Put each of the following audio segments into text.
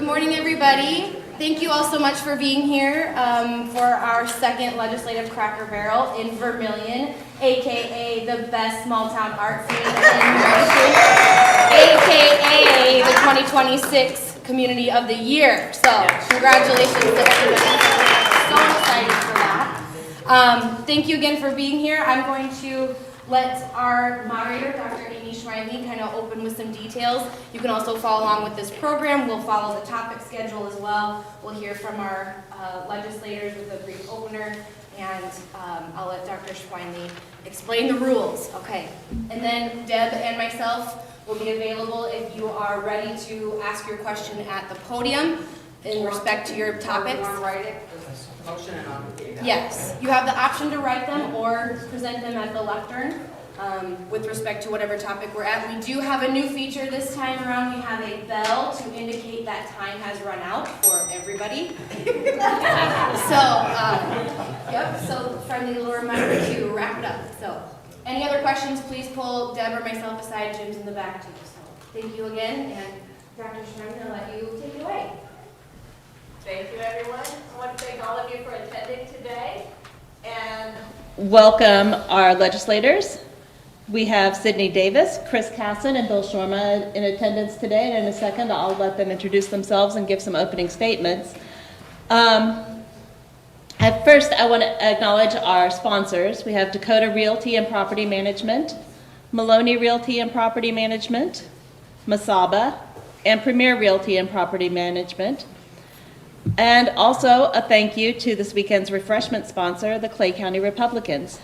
morning, everybody. Thank you all so much for being here for our second Legislative Cracker Barrel in Vermillion, aka the best small town art scene in the nation, aka the 2026 Community of the Year. So congratulations to everybody. So excited for that. Thank you again for being here. I'm going to let our moderator, Dr. Amy Schweinle, kind of open with some details. You can also follow along with this program. We'll follow the topic schedule as well. We'll hear from our legislators with a brief opener, and I'll let Dr. Schweinle explain the rules. Okay, and then Deb and myself will be available if you are ready to ask your question at the podium in respect to your topics. Yes, you have the option to write them or present them at the lectern with respect to whatever topic we're at. We do have a new feature this time around. We have a bell to indicate that time has run out for everybody. So friendly little reminder to wrap it up. So any other questions, please pull Deb or myself aside. Jim's in the back too. So thank you again, and Dr. Schreiber, I'll let you take it away. Thank you, everyone. I want to thank all of you for attending today and welcome our legislators. We have Sydney Davis, Chris Casson, and Bill Shorma in attendance today, and in a second I'll let them introduce themselves and give some opening statements. At first, I want to acknowledge our sponsors. We have Dakota Realty and Property Management, Maloney Realty and Property Management, Masaba, and Premier Realty and Property Management. And also a thank you to this weekend's refreshment sponsor, the Clay County Republicans.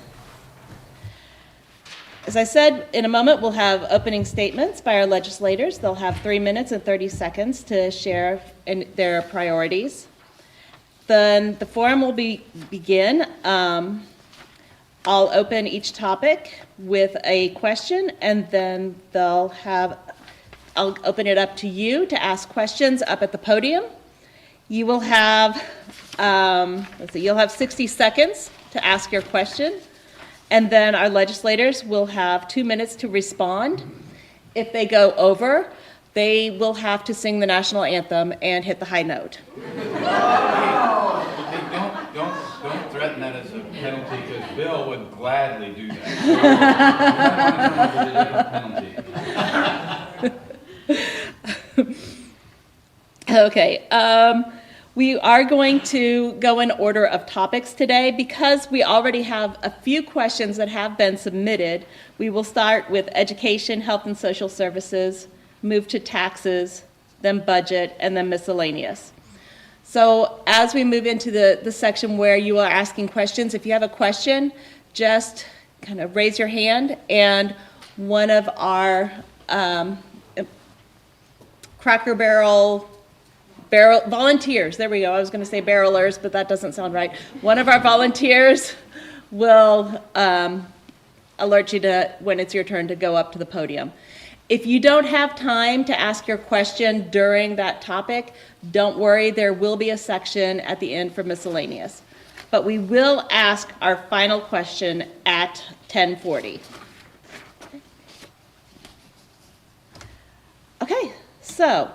As I said, in a moment we'll have opening statements by our legislators. They'll have 3 minutes and 30 seconds to share their priorities. Then the forum will begin. I'll open each topic with a question, and then I'll open it up to you to ask questions up at the podium. You will have, you'll have 60 seconds to ask your question, and then our legislators will have 2 minutes to respond. If they go over, they will have to sing the national anthem and hit the high note. Hey, don't threaten that as a penalty, because Bill would gladly do that. Okay, we are going to go in order of topics today. Because we already have a few questions that have been submitted, we will start with education, health and social services, move to taxes, then budget, and then miscellaneous. So as we move into the section where you are asking questions, if you have a question, just kind of raise your hand, and one of our Cracker Barrel volunteers, there we go, I was going to say barrelers, but that doesn't sound right. One of our volunteers will alert you to when it's your turn to go up to the podium. If you don't have time to ask your question during that topic, don't worry, there will be a section at the end for miscellaneous. But we will ask our final question at 10:40. Okay, so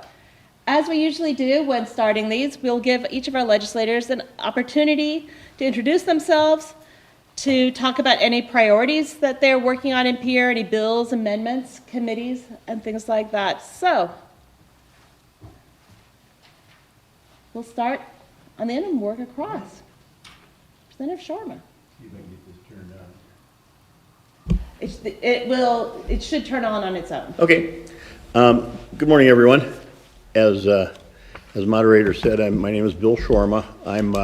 as we usually do when starting these, we'll give each of our legislators an opportunity to introduce themselves, to talk about any priorities that they're working on in PR, any bills, amendments, committees, and things like that. So we'll start on the end and work across. Representative Sharma. See if I can get this turned on. It should turn on its own. Okay. Good morning, everyone. As moderator said, my name is Bill Shorma. I'm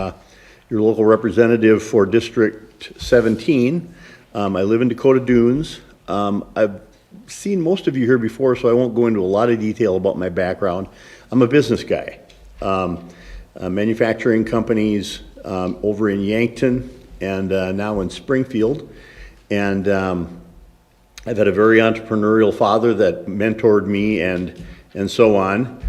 your local representative for District 17. I live in Dakota Dunes. I've seen most of you here before, so I won't go into a lot of detail about my background. I'm a business guy. Manufacturing companies over in Yankton and now in Springfield. And I've had a very entrepreneurial father that mentored me and so on.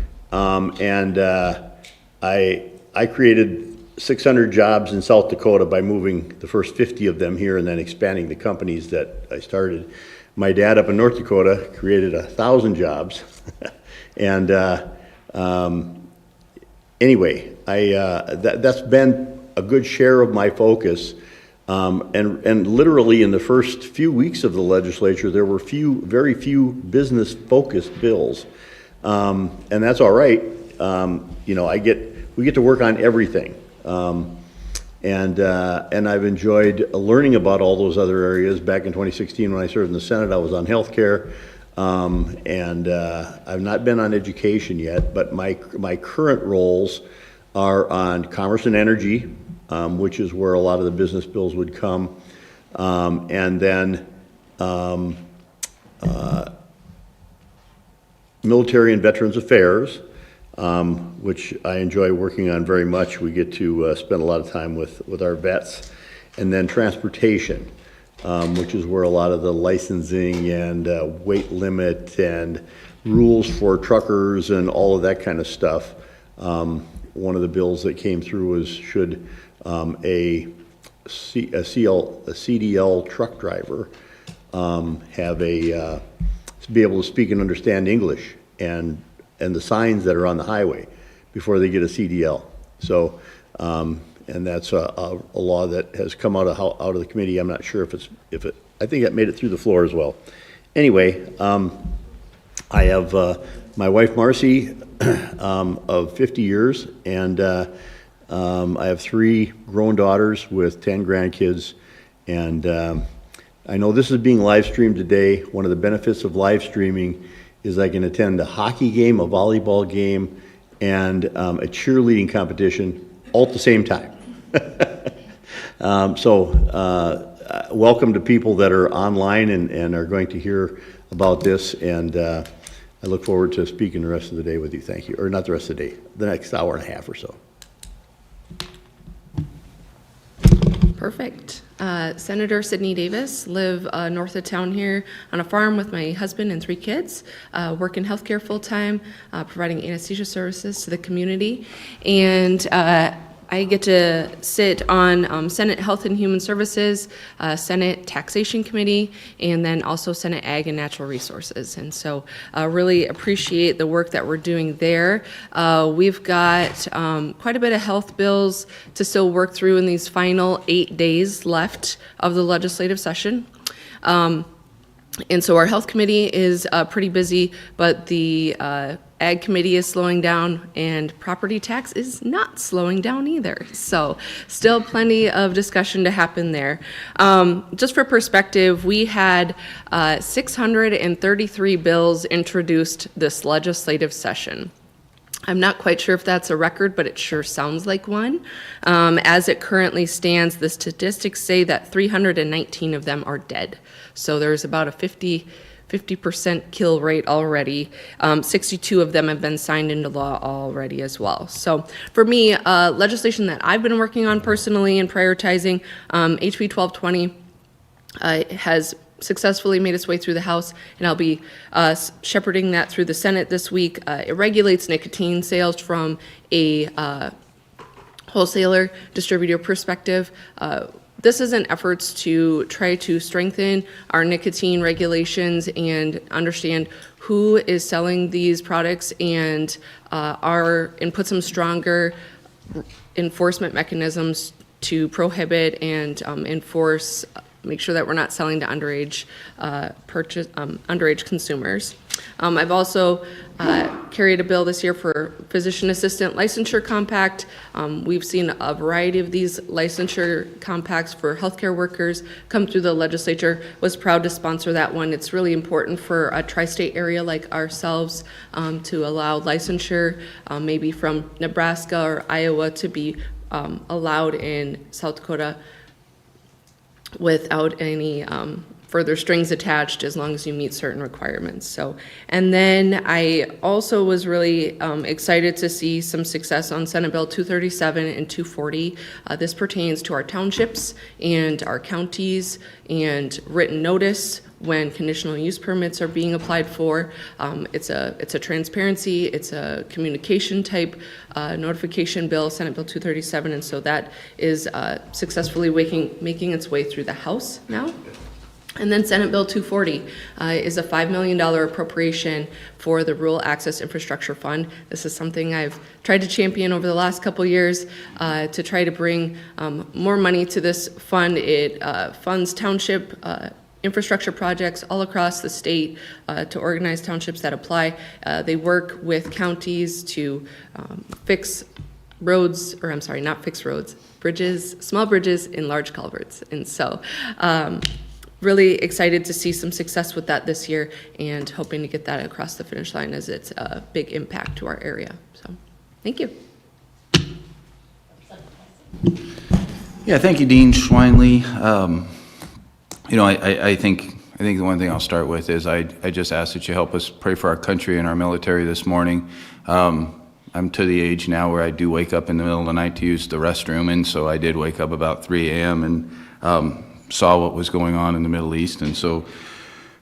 I created 600 jobs in South Dakota by moving the first 50 of them here and then expanding the companies that I started. My dad up in North Dakota created 1,000 jobs. And Anyway, that's been a good share of my focus. And literally in the first few weeks of the legislature, there were very few business-focused bills. And that's all right. You know, we get to work on everything. And I've enjoyed learning about all those other areas. Back in 2016, when I served in the Senate, I was on healthcare. And I've not been on education yet, but my current roles are on commerce and energy, which is where a lot of the business bills would come, and then military and veterans affairs, which I enjoy working on very much. We get to spend a lot of time with our vets, and then transportation, which is where a lot of the licensing and weight limit and rules for truckers and all of that kind of stuff. One of the bills that came through was should a CDL truck driver have be able to speak and understand English and the signs that are on the highway before they get a CDL. So, and that's a law that has come out of the committee. I'm not sure if I think it made it through the floor as well. Anyway, I have my wife Marcy of 50 years, and I have 3 grown daughters with 10 grandkids, and I know this is being live streamed today. One of the benefits of live streaming is I can attend a hockey game, a volleyball game, and a cheerleading competition all at the same time. Welcome to people that are online and are going to hear about this, and I look forward to speaking the rest of the day with you. Thank you. Or not the rest of the day, the next hour and a half or so. Perfect. Senator Sidney Davis, live north of town here on a farm with my husband and 3 kids, work in healthcare full-time, providing anesthesia services to the community, and I get to sit on Senate Health and Human Services, Senate Taxation Committee, and then also Senate Ag and Natural Resources. And so really appreciate the work that we're doing there. We've got quite a bit of health bills to still work through in these final 8 days left of the legislative session. And so our health committee is pretty busy, but the Ag committee is slowing down, and property tax is not slowing down either. So still plenty of discussion to happen there. Just for perspective, we had 633 bills introduced this legislative session. I'm not quite sure if that's a record, but it sure sounds like one. As it currently stands, the statistics say that 319 of them are dead. So there's about a 50% kill rate already. 62 of them have been signed into law already as well. So for me, legislation that I've been working on personally and prioritizing, HB 1220 has successfully made its way through the House, and I'll be shepherding that through the Senate this week. It regulates nicotine sales from a wholesaler distributor perspective. This is an effort to try to strengthen our nicotine regulations and understand who is selling these products and put some stronger enforcement mechanisms to prohibit and enforce, make sure that we're not selling to underage underage consumers. I've also carried a bill this year for physician assistant licensure compact. We've seen a variety of these licensure compacts for healthcare workers come through the legislature. Was proud to sponsor that one. It's really important for a tri-state area like ourselves to allow licensure, maybe from Nebraska or Iowa, to be allowed in South Dakota without any further strings attached, as long as you meet certain requirements. So, and then I also was really excited to see some success on Senate Bill 237 and 240. This pertains to our townships and our counties and written notice when conditional use permits are being applied for. It's a transparency, it's a communication type notification bill, Senate Bill 237, and so that is successfully making its way through the House now. And then Senate Bill 240 is a $5 million appropriation for the Rural Access Infrastructure Fund. This is something I've tried to champion over the last couple years to try to bring more money to this fund. It funds township infrastructure projects all across the state to organize townships that apply. They work with counties to fix roads, or I'm sorry, not fix roads, bridges, small bridges in large culverts. And so really excited to see some success with that this year and hoping to get that across the finish line as it's a big impact to our area. So, thank you. Yeah, thank you, Dean Schweinley. I think the one thing I'll start with is I just ask that you help us pray for our country and our military this morning. I'm to the age now where I do wake up in the middle of the night to use the restroom, and so I did wake up about 3 a.m. and saw what was going on in the Middle East, and so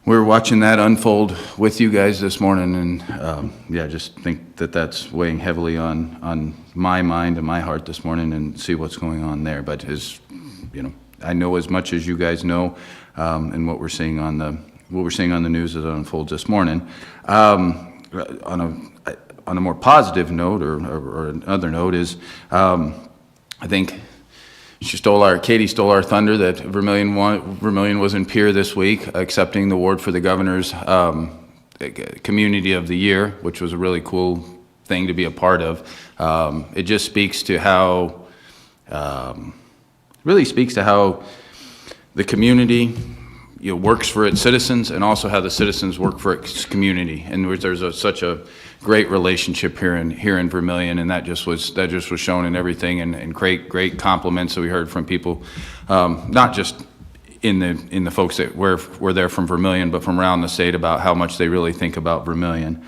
we're watching that unfold with you guys this morning, and just think that that's weighing heavily on my mind and my heart this morning, and see what's going on there. But as you know, I know as much as you guys know, and what we're seeing on the news as it unfolds this morning. On a more positive note, or another note, is I think Katie stole our thunder that Vermillion was in Pier this week, accepting the award for the governor's Community of the Year, which was a really cool thing to be a part of. It just speaks to how, the community works for its citizens, and also how the citizens work for its community. And there's such a great relationship here in Vermillion, and that just was shown in everything, and great compliments that we heard from people, not just in the folks that were there from Vermillion, but from around the state, about how much they really think about Vermillion.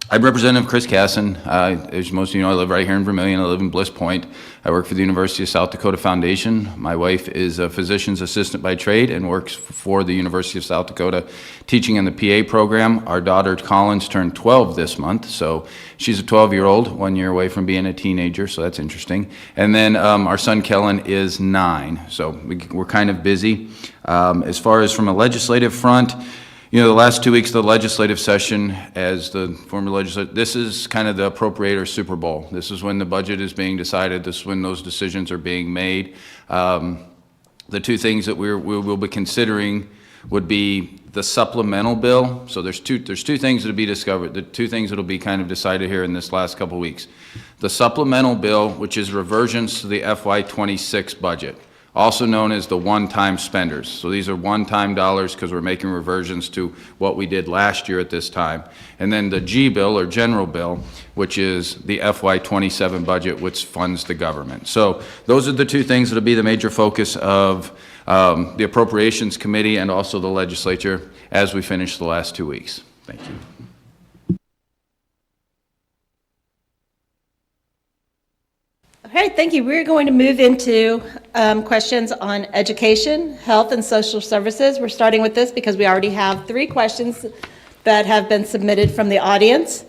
I'm Representative Chris Casson. As most of you know, I live right here in Vermillion. I live in Bliss Point. I work for the University of South Dakota Foundation. My wife is a physician's assistant by trade and works for the University of South Dakota teaching in the PA program. Our daughter Collins turned 12 this month, so she's a 12-year-old, 1 year away from being a teenager, so that's interesting. And then our son Kellen is 9, so we're kind of busy. As far as from a legislative front, the last 2 weeks of the legislative session, as the former legislator, this is kind of the appropriator Super Bowl. This is when the budget is being decided. This is when those decisions are being made. The two things that we will be considering would be the supplemental bill. So there's two things that will be discovered. The two things that will be kind of decided here in this last couple of weeks. The supplemental bill, which is reversions to the FY26 budget, also known as the one-time spenders. So these are one-time dollars because we're making reversions to what we did last year at this time. And then the G bill, or general bill, which is the FY27 budget, which funds the government. So those are the two things that will be the major focus of the Appropriations Committee and also the legislature as we finish the last 2 weeks. Thank you. Okay, thank you. We're going to move into questions on education, health, and social services. We're starting with this because we already have 3 questions that have been submitted from the audience,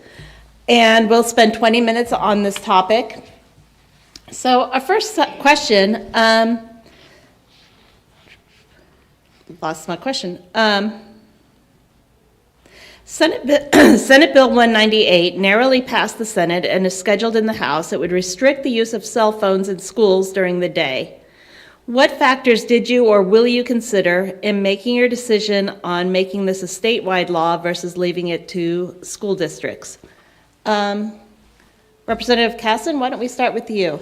and we'll spend 20 minutes on this topic. So our first question, lost my question. Senate Bill 198 narrowly passed the Senate and is scheduled in the House. It would restrict the use of cell phones in schools during the day. What factors did you or will you consider in making your decision on making this a statewide law versus leaving it to school districts? Representative Casson, why don't we start with you?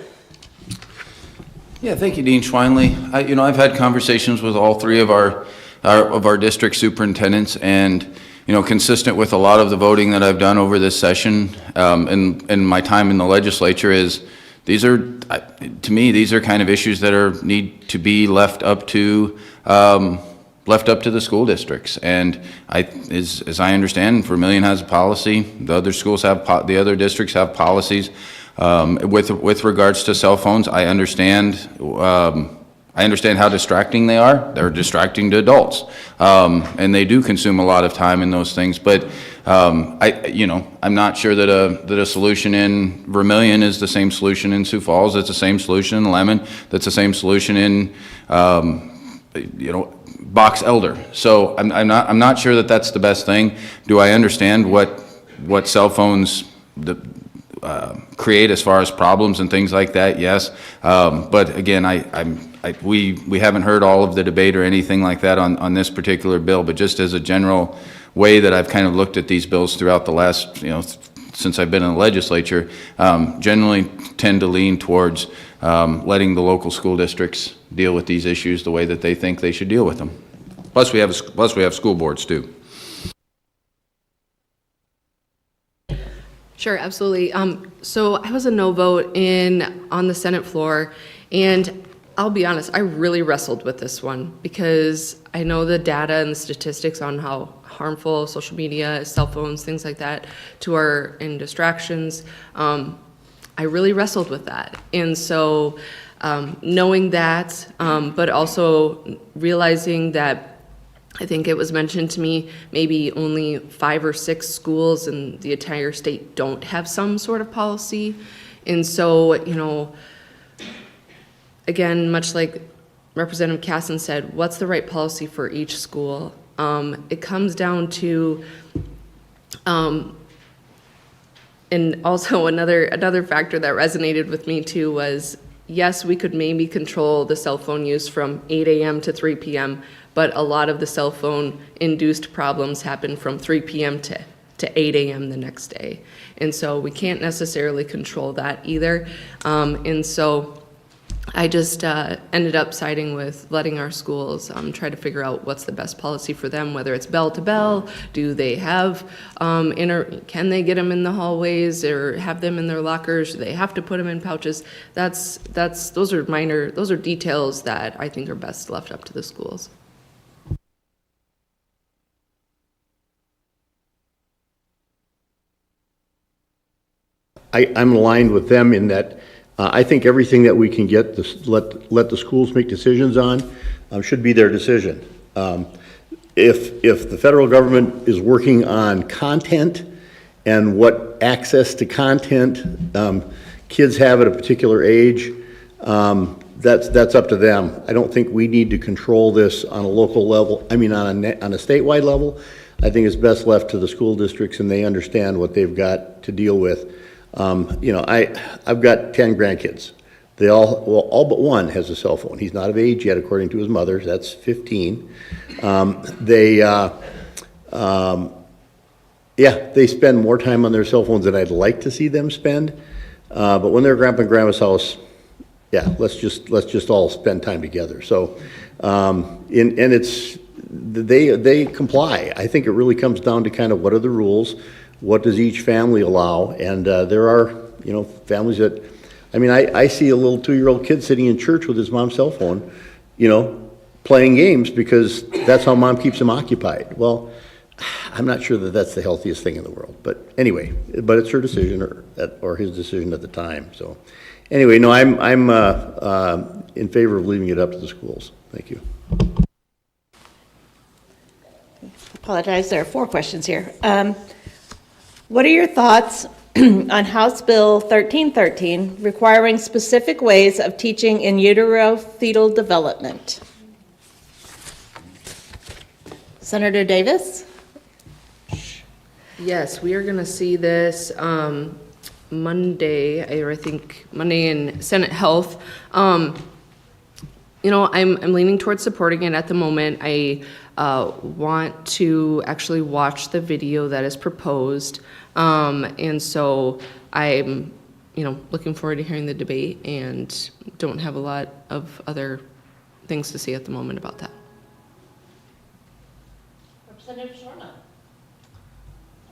Yeah, thank you, Dean Schweinley. I've had conversations with all 3 of our district superintendents, and consistent with a lot of the voting that I've done over this session, and my time in the legislature, is to me, these are kind of issues that need to be left up to the school districts. And as I understand, Vermillion has a policy. The other districts have policies with regards to cell phones. I understand how distracting they are. They're distracting to adults, and they do consume a lot of time in those things. But I'm not sure that a solution in Vermillion is the same solution in Sioux Falls. It's the same solution in Lemon. That's the same solution in box elder. So I'm not sure that that's the best thing. Do I understand what cell phones create as far as problems and things like that? Yes. But again, we haven't heard all of the debate or anything like that on this particular bill, but just as a general way that I've kind of looked at these bills throughout the last, since I've been in the legislature, generally tend to lean towards letting the local school districts deal with these issues the way that they think they should deal with them. Plus we have school boards too. Sure, absolutely. So I was a no vote on the Senate floor, and I'll be honest, I really wrestled with this one because I know the data and the statistics on how harmful social media, cell phones, things like that and distractions. I really wrestled with that. And so knowing that, but also realizing that I think it was mentioned to me, maybe only 5 or 6 schools in the entire state don't have some sort of policy. And so, again, much like Representative Casson said, what's the right policy for each school? It comes down to, and also another factor that resonated with me too was, yes, we could maybe control the cell phone use from 8 a.m. to 3 p.m., but a lot of the cell phone induced problems happen from 3 p.m. to 8 a.m. the next day. And so we can't necessarily control that either. And so I just ended up siding with letting our schools try to figure out what's the best policy for them, whether it's bell to bell, do they have, can they get them in the hallways or have them in their lockers, do they have to put them in pouches? Those are details that I think are best left up to the schools. I'm aligned with them in that I think everything that we can get, let the schools make decisions on, should be their decision. If the federal government is working on content and what access to content kids have at a particular age, that's up to them. I don't think we need to control this on a local level, on a statewide level. I think it's best left to the school districts, and they understand what they've got to deal with. I've got 10 grandkids. They all but one has a cell phone. He's not of age yet, according to his mother. That's 15. They spend more time on their cell phones than I'd like to see them spend. But when they're at Grandpa and Grandma's house, let's just all spend time together. So, they comply. I think it really comes down to kind of what are the rules. What does each family allow? And there are, families that, I see a little 2-year-old kid sitting in church with his mom's cell phone, playing games because that's how mom keeps him occupied. Well, I'm not sure that that's the healthiest thing in the world. But anyway, it's her decision or his decision at the time. So anyway, no, I'm in favor of leaving it up to the schools. Thank you. Apologize, there are 4 questions here. What are your thoughts on House Bill 1313 requiring specific ways of teaching in utero fetal development? Senator Davis? Yes, we are going to see this Monday, I think Monday in Senate Health. I'm leaning towards supporting it at the moment. I want to actually watch the video that is proposed. And so I'm, looking forward to hearing the debate and don't have a lot of other things to say at the moment about that. Representative Shorma?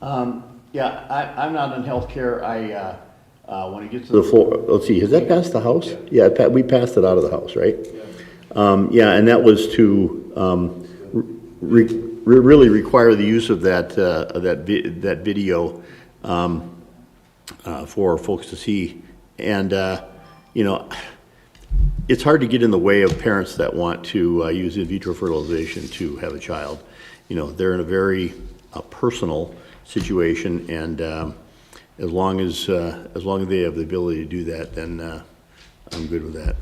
I'm not in healthcare. When it gets to the floor, let's see, has that passed the House? Yeah, we passed it out of the House, right? And that was to really require the use of that video for folks to see. And, it's hard to get in the way of parents that want to use in vitro fertilization to have a child. They're in a very personal situation, and as long as they have the ability to do that, then I'm good with that.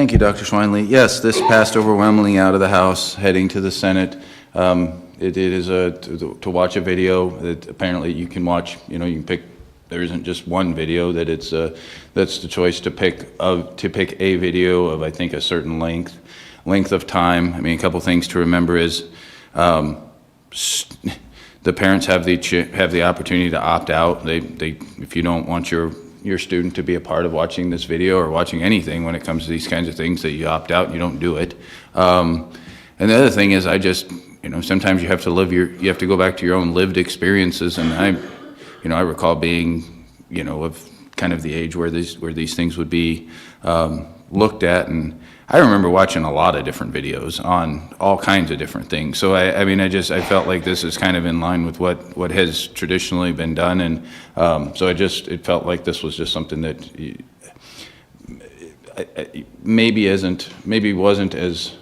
Thank you, Dr. Schweinley. Yes, this passed overwhelmingly out of the House, heading to the Senate. It is to watch a video that apparently you can watch, you can pick, there isn't just one video, that that's the choice to pick a video of, I think, a certain length of time. I mean, a couple things to remember is the parents have the opportunity to opt out. If you don't want your student to be a part of watching this video or watching anything when it comes to these kinds of things, that you opt out and you don't do it. And the other thing is, sometimes you have to go back to your own lived experiences. And I recall being, of kind of the age where these things would be looked at. And I remember watching a lot of different videos on all kinds of different things. So I felt like this is kind of in line with what has traditionally been done. And so it felt like this was just something that maybe wasn't as,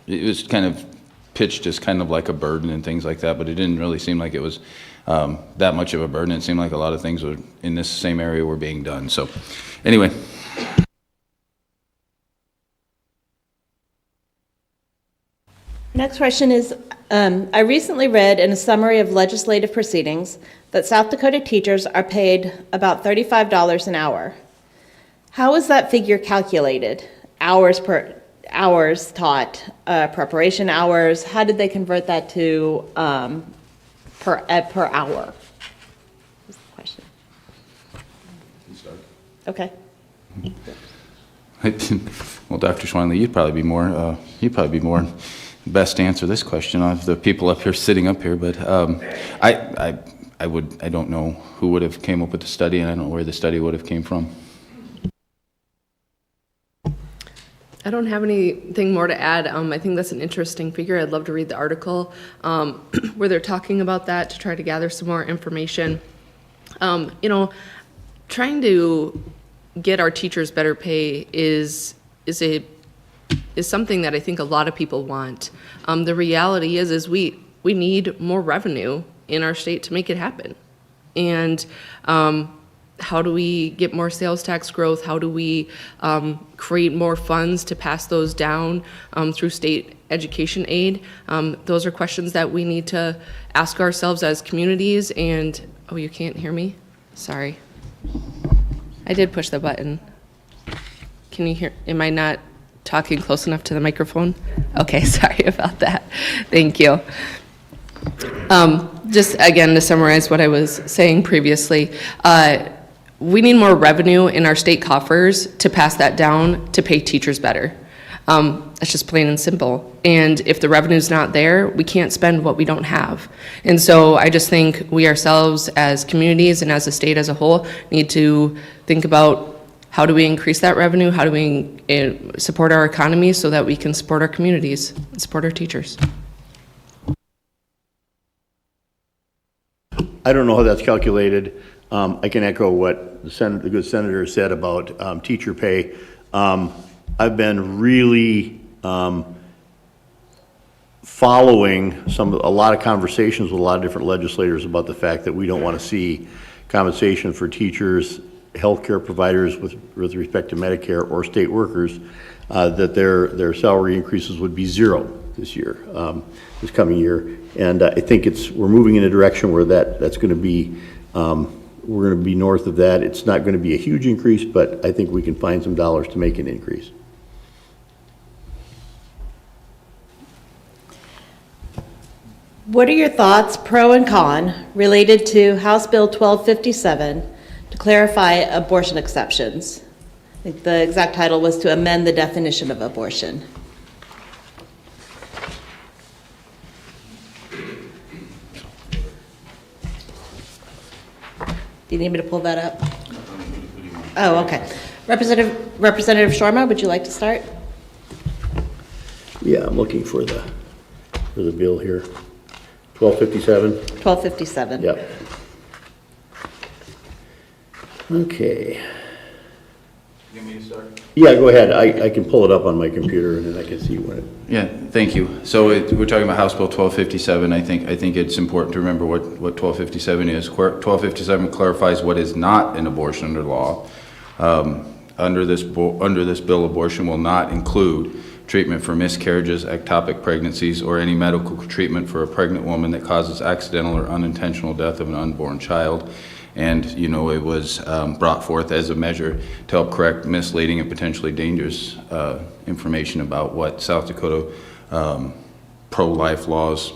it was kind of pitched as kind of like a burden and things like that, but it didn't really seem like it was that much of a burden. It seemed like a lot of things in this same area were being done. So anyway. Next question is, I recently read in a summary of legislative proceedings that South Dakota teachers are paid about $35 an hour. How is that figure calculated? Hours taught, preparation hours, how did they convert that to per hour? Is the question. Okay. Well, Dr. Schweinley, you'd probably be more best to answer this question of the people up here sitting up here, but I don't know who would have came up with the study, and I don't know where the study would have came from. I don't have anything more to add. I think that's an interesting figure. I'd love to read the article where they're talking about that to try to gather some more information. Trying to get our teachers better pay is something that I think a lot of people want. The reality is we need more revenue in our state to make it happen. And how do we get more sales tax growth? How do we create more funds to pass those down through state education aid? Those are questions that we need to ask ourselves as communities. And, oh, you can't hear me? Sorry. I did push the button. Can you hear? Am I not talking close enough to the microphone? Okay, sorry about that. Thank you. Just again, to summarize what I was saying previously, we need more revenue in our state coffers to pass that down to pay teachers better. That's just plain and simple. And if the revenue's not there, we can't spend what we don't have. And so I just think we ourselves as communities and as a state as a whole need to think about how do we increase that revenue? How do we support our economy so that we can support our communities and support our teachers? I don't know how that's calculated. I can echo what the good senator said about teacher pay. I've been really following a lot of conversations with a lot of different legislators about the fact that we don't want to see compensation for teachers, healthcare providers with respect to Medicare or state workers, that their salary increases would be zero this year, this coming year. And I think we're moving in a direction where that's going to be, we're going to be north of that. It's not going to be a huge increase, but I think we can find some dollars to make an increase. What are your thoughts, pro and con, related to House Bill 1257 to clarify abortion exceptions? I think the exact title was to amend the definition of abortion. Do you need me to pull that up? Oh, okay. Representative Shorma, would you like to start? Yeah, I'm looking for the bill here. 1257? 1257. Yep. Okay. You want me to start? Yeah, go ahead. I can pull it up on my computer and then I can see when it. Yeah, thank you. So we're talking about House Bill 1257. I think it's important to remember what 1257 is. 1257 clarifies what is not an abortion under law. under this bill, abortion will not include treatment for miscarriages, ectopic pregnancies, or any medical treatment for a pregnant woman that causes accidental or unintentional death of an unborn child. And, it was brought forth as a measure to help correct misleading and potentially dangerous information about what South Dakota pro-life laws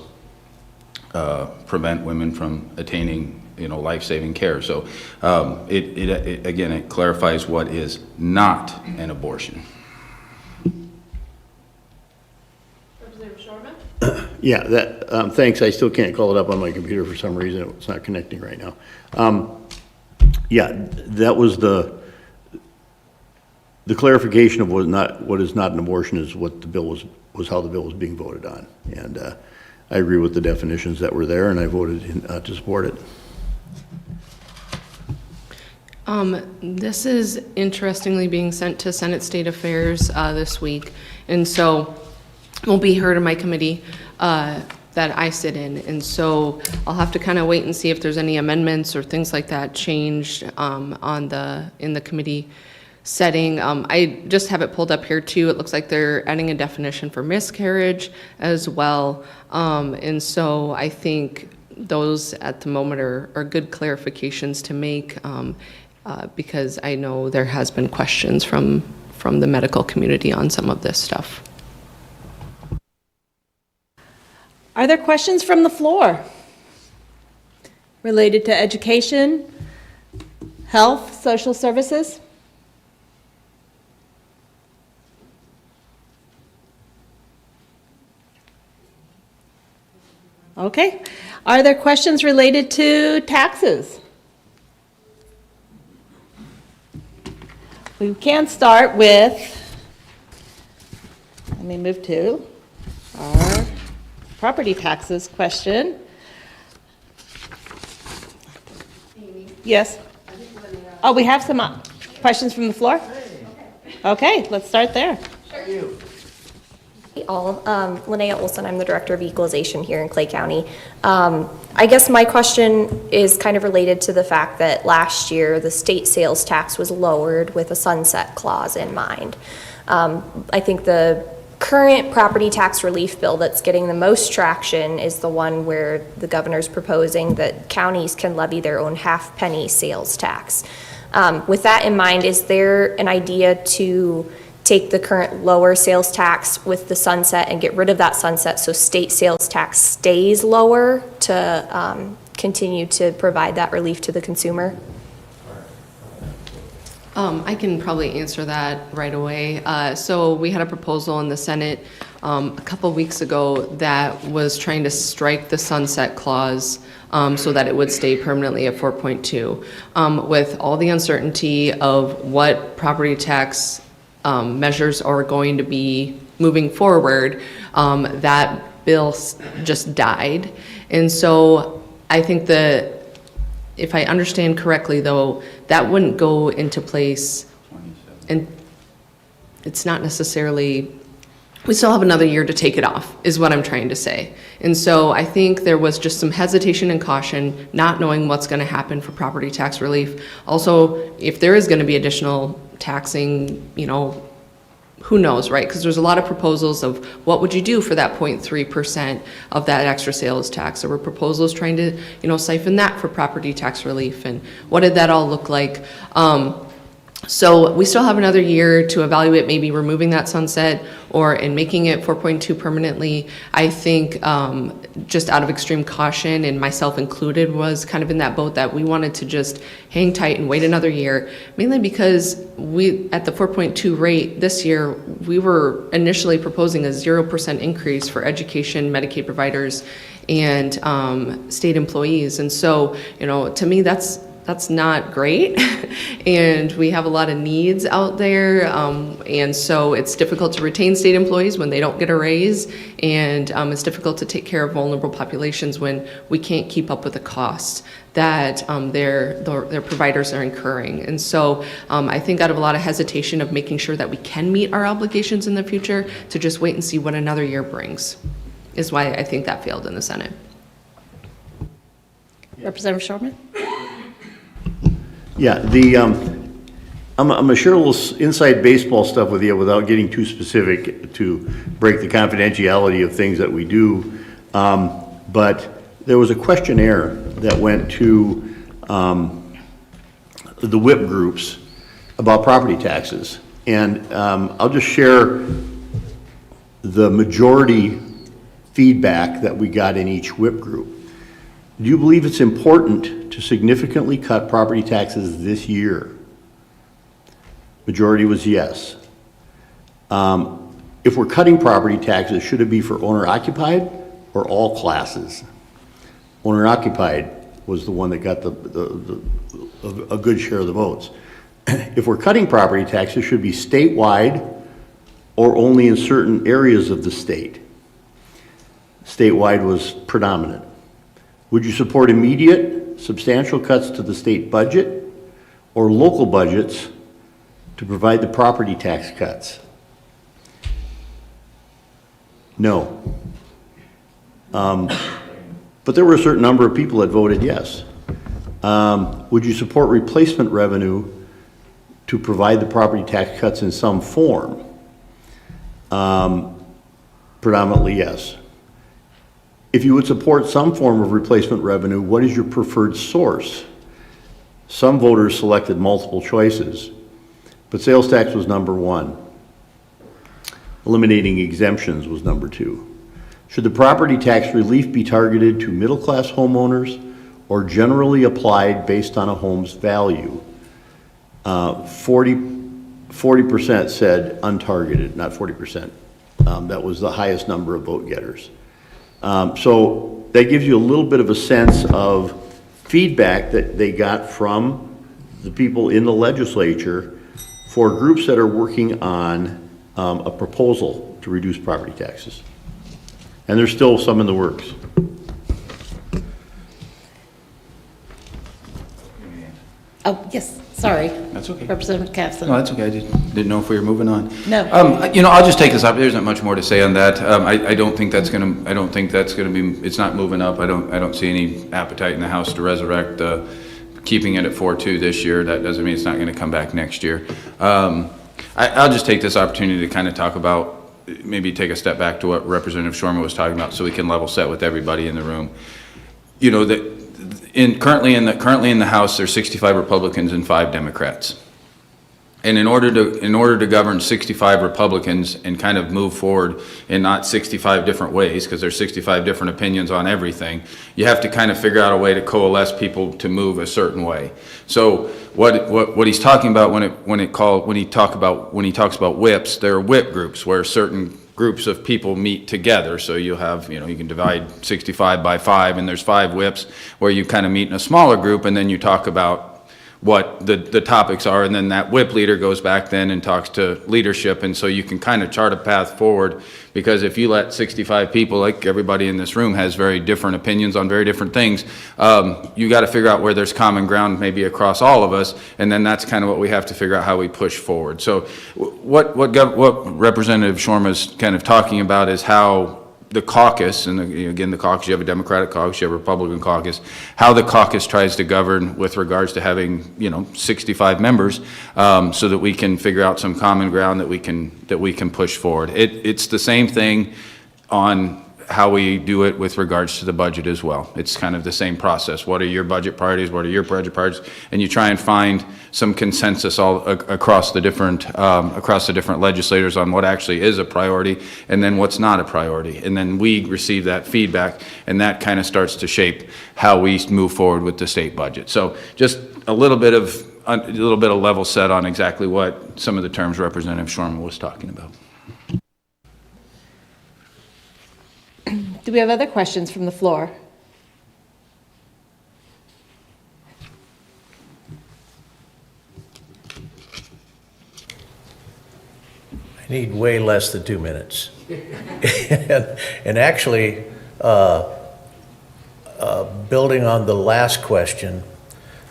prevent women from attaining, life-saving care. So it clarifies what is not an abortion. Representative Shorman? Yeah, thanks. I still can't call it up on my computer for some reason. It's not connecting right now. Yeah, that was the clarification of what is not an abortion is what the bill was how the bill was being voted on. And I agree with the definitions that were there, and I voted to support it. This is interestingly being sent to Senate State Affairs this week, and so will be heard in my committee that I sit in, and so I'll have to kind of wait and see if there's any amendments or things like that changed in the committee setting. I just have it pulled up here too. It looks like they're adding a definition for miscarriage as well, and so I think those at the moment are good clarifications to make, because I know there has been questions from the medical community on some of this stuff. Are there questions from the floor related to education, health, social services? Okay. Are there questions related to taxes? We can start with, let me move to our property taxes question. Yes? Oh, we have some questions from the floor? Okay, let's start there. Hey all, Linnea Olson, I'm the Director of Equalization here in Clay County. I guess my question is kind of related to the fact that last year the state sales tax was lowered with a sunset clause in mind. I think the current property tax relief bill that's getting the most traction is the one where the governor's proposing that counties can levy their own half-penny sales tax. With that in mind, is there an idea to take the current lower sales tax with the sunset and get rid of that sunset so state sales tax stays lower to continue to provide that relief to the consumer? I can probably answer that right away. So we had a proposal in the Senate a couple weeks ago that was trying to strike the sunset clause so that it would stay permanently at 4.2. With all the uncertainty of what property tax measures are going to be moving forward, that bill just died. And so I think that if I understand correctly, though, that wouldn't go into place, and it's not necessarily, we still have another year to take it off, is what I'm trying to say. And so I think there was just some hesitation and caution, not knowing what's going to happen for property tax relief. Also, if there is going to be additional taxing, who knows, right? Because there's a lot of proposals of what would you do for that 0.3% of that extra sales tax. There were proposals trying to, siphon that for property tax relief, and what did that all look like? So we still have another year to evaluate maybe removing that sunset and making it 4.2 permanently. I think just out of extreme caution, and myself included was kind of in that boat, that we wanted to just hang tight and wait another year, mainly because we, at the 4.2 rate this year, we were initially proposing a 0% increase for education, Medicaid providers, and state employees. And so, to me, that's not great. And we have a lot of needs out there. And so it's difficult to retain state employees when they don't get a raise. And it's difficult to take care of vulnerable populations when we can't keep up with the costs that their providers are incurring. And so I think out of a lot of hesitation of making sure that we can meet our obligations in the future, to just wait and see what another year brings, is why I think that failed in the Senate. Representative Shorman? Yeah, I'm gonna share a little inside baseball stuff with you without getting too specific to break the confidentiality of things that we do. But there was a questionnaire that went to the WIP groups about property taxes. And I'll just share the majority feedback that we got in each WIP group. Do you believe it's important to significantly cut property taxes this year? Majority was yes. If we're cutting property taxes, should it be for owner-occupied or all classes? Owner-occupied was the one that got a good share of the votes. If we're cutting property taxes, should it be statewide or only in certain areas of the state? Statewide was predominant. Would you support immediate, substantial cuts to the state budget or local budgets to provide the property tax cuts? No. But there were a certain number of people that voted yes. Would you support replacement revenue to provide the property tax cuts in some form? Predominantly yes. If you would support some form of replacement revenue, what is your preferred source? Some voters selected multiple choices, but sales tax was number one. Eliminating exemptions was number two. Should the property tax relief be targeted to middle-class homeowners or generally applied based on a home's value? 40% said untargeted, not 40%. That was the highest number of vote getters. So that gives you a little bit of a sense of feedback that they got from the people in the legislature for groups that are working on a proposal to reduce property taxes. And there's still some in the works. Oh, yes, sorry. That's okay. Representative Casson. No, that's okay. I didn't know if we were moving on. No. I'll just take this up. There isn't much more to say on that. I don't think that's gonna be, it's not moving up. I don't see any appetite in the House to resurrect, keeping it at 4-2 this year. That doesn't mean it's not gonna come back next year. I'll just take this opportunity to kind of talk about, maybe take a step back to what Representative Shorma was talking about so we can level set with everybody in the room. You know, currently in the House, there's 65 Republicans and 5 Democrats. And in order to govern 65 Republicans and kind of move forward in not 65 different ways, because there's 65 different opinions on everything, you have to kind of figure out a way to coalesce people to move a certain way. So what he's talking about when he talks about whips, there are whip groups where certain groups of people meet together. So you have, you can divide 65 by 5, and there's 5 whips where you kind of meet in a smaller group, and then you talk about what the topics are, and then that whip leader goes back then and talks to leadership, and so you can kind of chart a path forward, because if you let 65 people, like everybody in this room has very different opinions on very different things, you got to figure out where there's common ground maybe across all of us, and then that's kind of what we have to figure out how we push forward. So what Representative Shorma's kind of talking about is how the caucus, and again, the caucus, you have a Democratic caucus, you have a Republican caucus, how the caucus tries to govern with regards to having, 65 members, so that we can figure out some common ground that we can push forward. It's the same thing on how we do it with regards to the budget as well. It's kind of the same process. What are your budget priorities? What are your budget priorities? And you try and find some consensus all across the different legislators on what actually is a priority and then what's not a priority. And then we receive that feedback, and that kind of starts to shape how we move forward with the state budget. So just a little bit of level set on exactly what some of the terms Representative Shorma was talking about. Do we have other questions from the floor? I need way less than 2 minutes. And actually, building on the last question,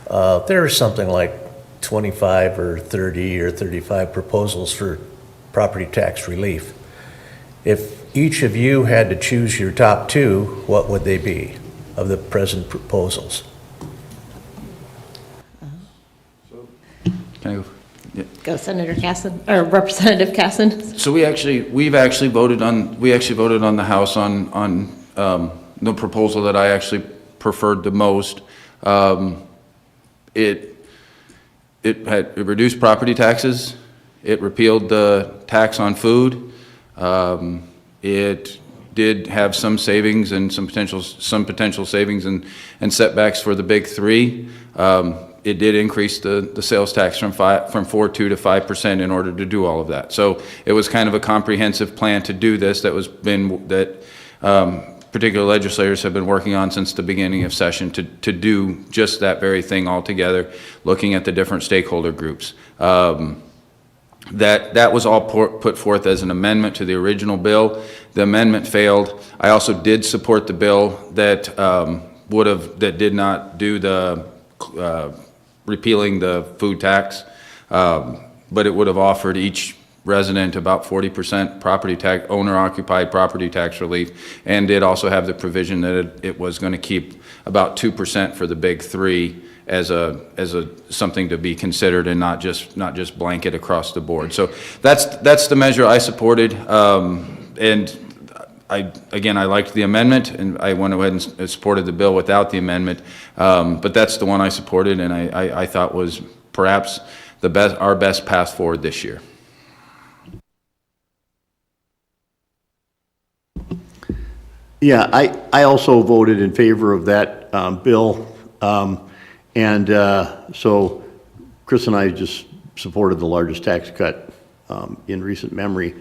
there are something like 25 or 30 or 35 proposals for property tax relief. If each of you had to choose your top 2, what would they be of the present proposals? Can I go? Go Senator Casson, or Representative Casson. So we've actually voted on the House on the proposal that I actually preferred the most. It reduced property taxes. It repealed the tax on food. It did have some savings and some potential savings and setbacks for the big three. It did increase the sales tax from 4.2 to 5% in order to do all of that. So it was kind of a comprehensive plan to do this that particular legislators have been working on since the beginning of session to do just that very thing altogether, looking at the different stakeholder groups. That was all put forth as an amendment to the original bill. The amendment failed. I also did support the bill that did not do the repealing the food tax, but it would have offered each resident about 40% property tax, owner-occupied property tax relief, and did also have the provision that it was going to keep about 2% for the big three as a something to be considered and not just blanket across the board. So that's the measure I supported, and I liked the amendment, and I went ahead and supported the bill without the amendment, but that's the one I supported, and I thought was perhaps our best path forward this year. Yeah, I also voted in favor of that bill, so Chris and I just supported the largest tax cut in recent memory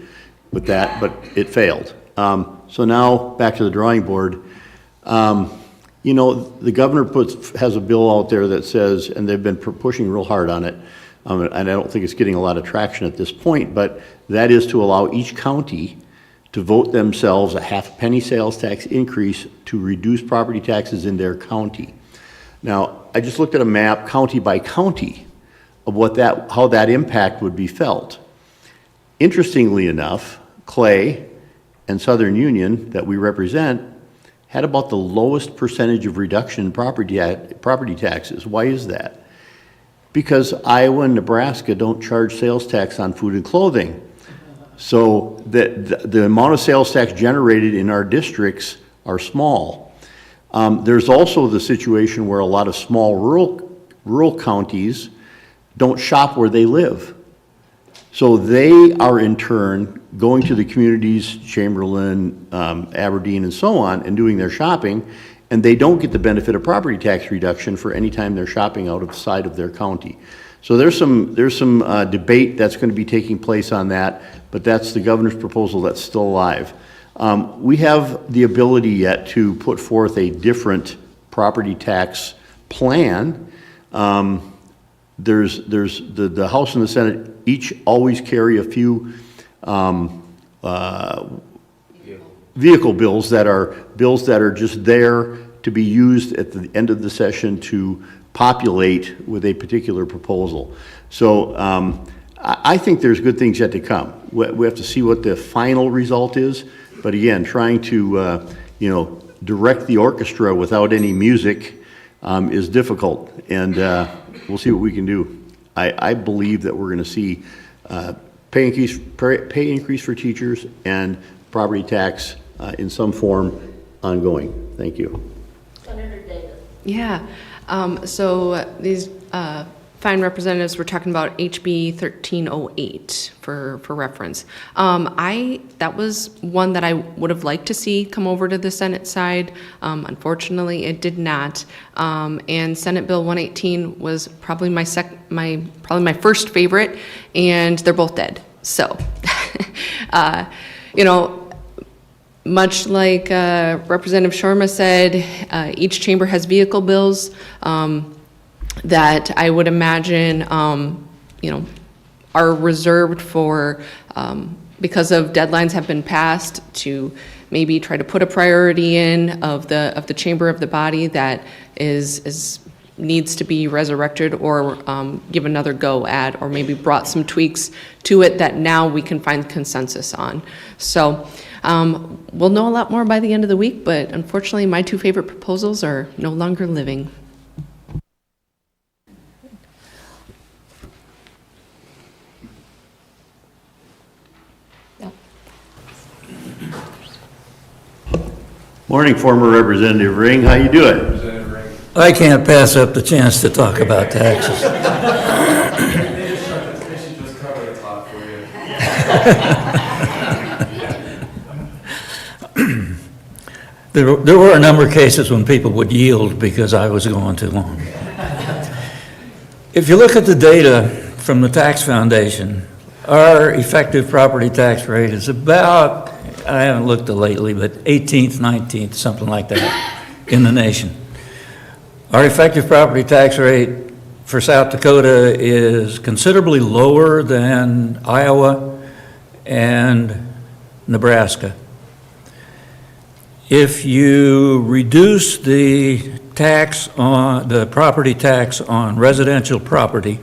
with that, but it failed. So now back to the drawing board. You know, the governor has a bill out there that says, and they've been pushing real hard on it, and I don't think it's getting a lot of traction at this point, but that is to allow each county to vote themselves a half-penny sales tax increase to reduce property taxes in their county. Now, I just looked at a map, county by county, of how that impact would be felt. Interestingly enough, Clay and Southern Union that we represent had about the lowest percentage of reduction in property taxes. Why is that? Because Iowa and Nebraska don't charge sales tax on food and clothing. So the amount of sales tax generated in our districts are small. There's also the situation where a lot of small rural counties don't shop where they live. So they are in turn going to the communities, Chamberlain, Aberdeen, and so on, and doing their shopping, and they don't get the benefit of property tax reduction for any time they're shopping outside of their county. So there's some debate that's going to be taking place on that, but that's the governor's proposal that's still alive. We have the ability yet to put forth a different property tax plan. There's the House and the Senate each always carry a few vehicle bills that are just there to be used at the end of the session to populate with a particular proposal. So I think there's good things yet to come. We have to see what the final result is, but again, trying to direct the orchestra without any music is difficult, and we'll see what we can do. I believe that we're going to see pay increase for teachers and property tax in some form ongoing. Thank you. Senator Davis. Yeah. So these fine representatives were talking about HB 1308 for reference. That was one that I would have liked to see come over to the Senate side. Unfortunately, it did not. And Senate Bill 118 was probably my first favorite, and they're both dead. So, much like Representative Shorma said, each chamber has vehicle bills that I would imagine, are reserved for, because of deadlines have been passed, to maybe try to put a priority in of the chamber of the body that needs to be resurrected or give another go at, or maybe brought some tweaks to it that now we can find consensus on. So we'll know a lot more by the end of the week, but unfortunately my two favorite proposals are no longer living. Morning, former Representative Ring. How you doing? I can't pass up the chance to talk about taxes. There were a number of cases when people would yield because I was going too long. If you look at the data from the Tax Foundation, our effective property tax rate is about, I haven't looked at lately, but 18th, 19th, something like that in the nation. Our effective property tax rate for South Dakota is considerably lower than Iowa and Nebraska. If you reduce the tax on the property tax on residential property,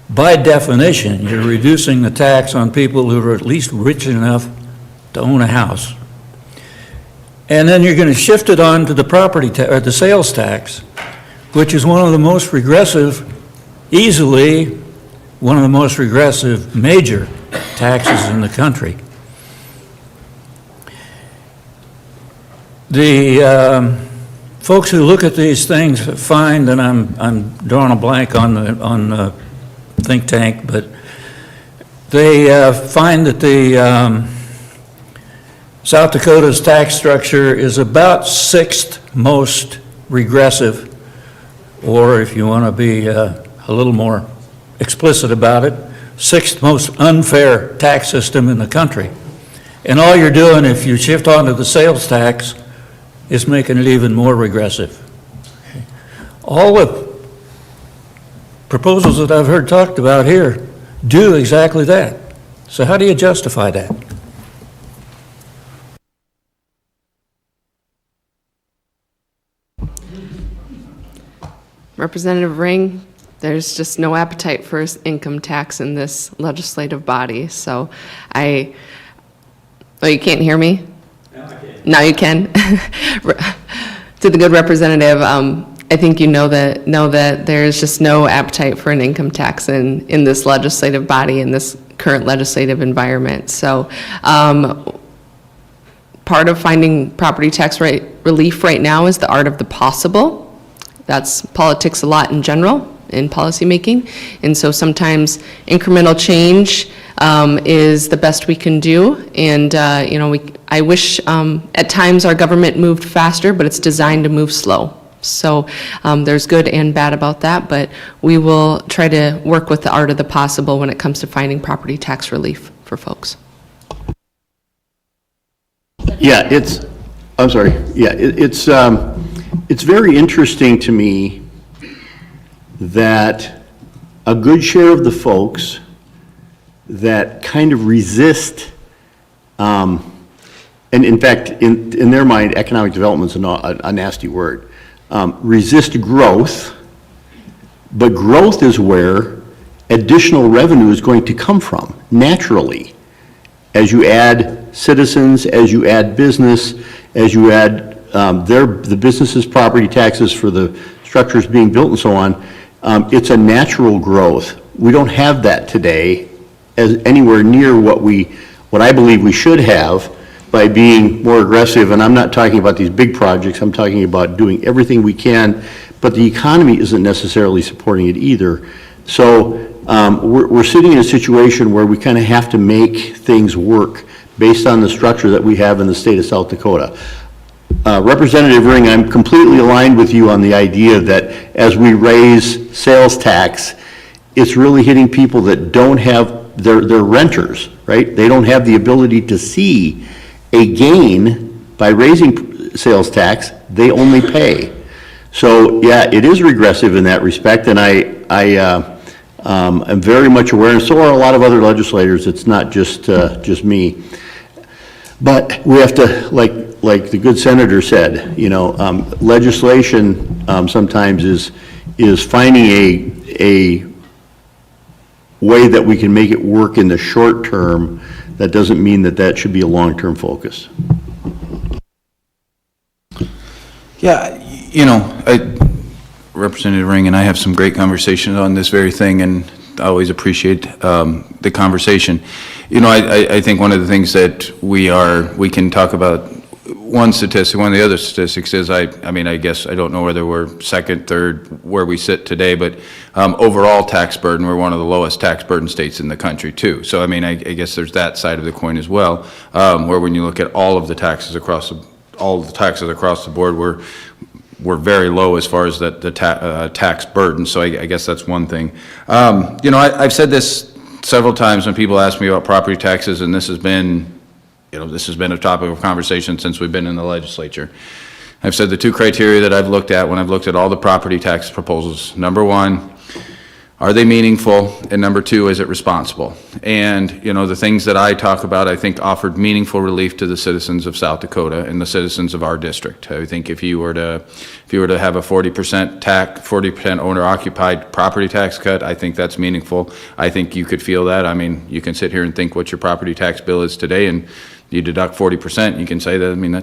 by definition, you're reducing the tax on people who are at least rich enough to own a house. And then you're going to shift it on to the property or the sales tax, which is one of the most regressive, easily one of the most regressive major taxes in the country. The folks who look at these things find, and I'm drawing a blank on the think tank, but they find that the South Dakota's tax structure is about 6th most regressive, or if you want to be a little more explicit about it, 6th most unfair tax system in the country. And all you're doing if you shift onto the sales tax is making it even more regressive. All the proposals that I've heard talked about here do exactly that. So how do you justify that? Representative Ring, there's just no appetite for income tax in this legislative body. So oh, you can't hear me? Now you can. To the good representative, I think you know that there's just no appetite for an income tax in this legislative body, in this current legislative environment. So part of finding property tax rate relief right now is the art of the possible. That's politics a lot in general, in policymaking. And so sometimes incremental change is the best we can do. And, I wish at times our government moved faster, but it's designed to move slow. So there's good and bad about that, but we will try to work with the art of the possible when it comes to finding property tax relief for folks. Yeah, it's very interesting to me that a good share of the folks that kind of resist, and in fact, in their mind, economic development is a nasty word, resist growth, but growth is where additional revenue is going to come from, naturally. As you add citizens, as you add business, as you add the business's property taxes for the structures being built and so on, it's a natural growth. We don't have that today as anywhere near what I believe we should have by being more aggressive. And I'm not talking about these big projects, I'm talking about doing everything we can, but the economy isn't necessarily supporting it either. So we're sitting in a situation where we kind of have to make things work based on the structure that we have in the state of South Dakota. Representative Ring, I'm completely aligned with you on the idea that as we raise sales tax, it's really hitting people that don't have, they're renters, right? They don't have the ability to see a gain by raising sales tax, they only pay. So yeah, it is regressive in that respect, and I am very much aware, and so are a lot of other legislators. It's not just me. But we have to, like the good senator said, legislation sometimes is finding a way that we can make it work in the short term. That doesn't mean that should be a long-term focus. Yeah, Representative Ring and I have some great conversations on this very thing, and I always appreciate the conversation. I think one of the things that we can talk about one statistic. One of the other statistics is, I mean, I guess, I don't know whether we're second, third, where we sit today, but overall tax burden, we're one of the lowest tax burden states in the country too. So, I mean, I guess there's that side of the coin as well, where when you look at all of the taxes across the board, we're very low as far as the tax burden. So I guess that's one thing. You know, I've said this several times when people ask me about property taxes, and this has been a topic of conversation since we've been in the legislature. I've said the two criteria that I've looked at when I've looked at all the property tax proposals. Number one, are they meaningful? And number two, is it responsible? And, you know, the things that I talk about, I think offered meaningful relief to the citizens of South Dakota and the citizens of our district. I think if you were to have a 40% owner-occupied property tax cut, I think that's meaningful. I think you could feel that. I mean, you can sit here and think what your property tax bill is today, and you deduct 40%, you can say that, I mean,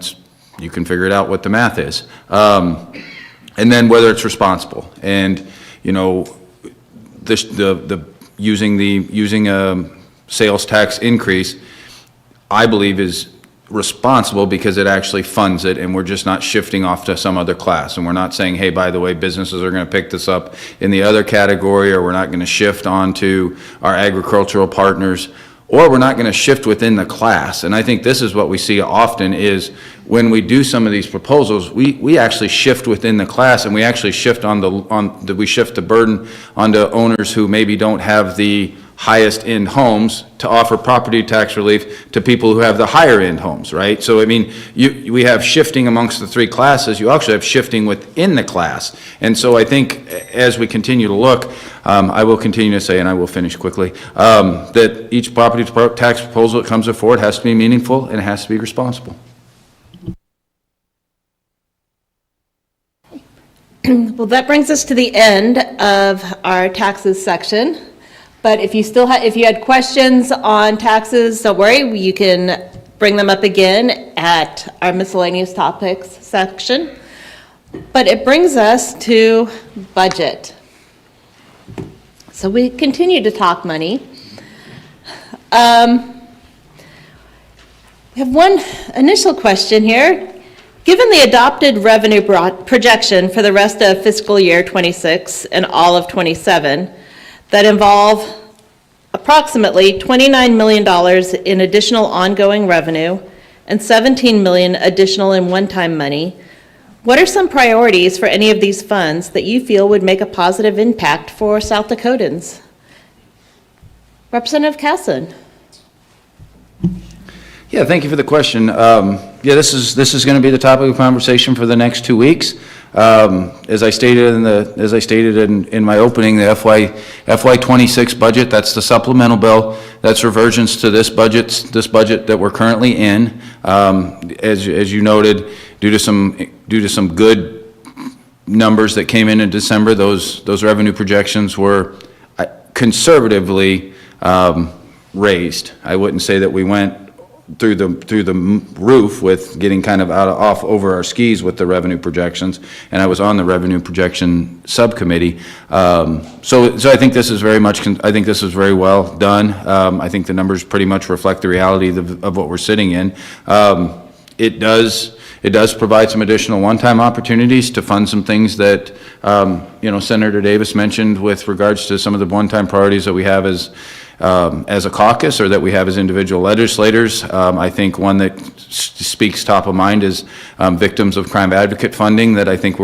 you can figure it out what the math is. And then whether it's responsible. And, you know, using a sales tax increase, I believe, is responsible because it actually funds it, and we're just not shifting off to some other class. And we're not saying, hey, by the way, businesses are going to pick this up in the other category, or we're not going to shift on to our agricultural partners, or we're not going to shift within the class. And I think this is what we see often is when we do some of these proposals, we actually shift within the class, and we actually shift we shift the burden onto owners who maybe don't have the highest end homes to offer property tax relief to people who have the higher end homes, right? So, I mean, we have shifting amongst the three classes. You actually have shifting within the class. And so I think as we continue to look, I will continue to say, and I will finish quickly, that each property tax proposal that comes before it has to be meaningful and it has to be responsible. Well, that brings us to the end of our taxes section. But if you had questions on taxes, don't worry, you can bring them up again at our miscellaneous topics section. But it brings us to budget. So we continue to talk money. We have one initial question here. Given the adopted revenue projection for the rest of fiscal year 26 and all of 27 that involve approximately $29 million in additional ongoing revenue and $17 million additional in one-time money, what are some priorities for any of these funds that you feel would make a positive impact for South Dakotans? Representative Casson. Yeah, thank you for the question. Yeah, this is going to be the topic of conversation for the next 2 weeks. As I stated in my opening, the FY26 budget, that's the supplemental bill. That's reversions to this budget that we're currently in. As you noted, due to some good numbers that came in December, those revenue projections were conservatively raised. I wouldn't say that we went through the roof with getting kind of off over our skis with the revenue projections, and I was on the revenue projection subcommittee. So I think this is very well done. I think the numbers pretty much reflect the reality of what we're sitting in. It does provide some additional one-time opportunities to fund some things that Senator Davis mentioned with regards to some of the one-time priorities that we have as a caucus, or that we have as individual legislators. I think one that speaks top of mind is victims of crime advocate funding that I think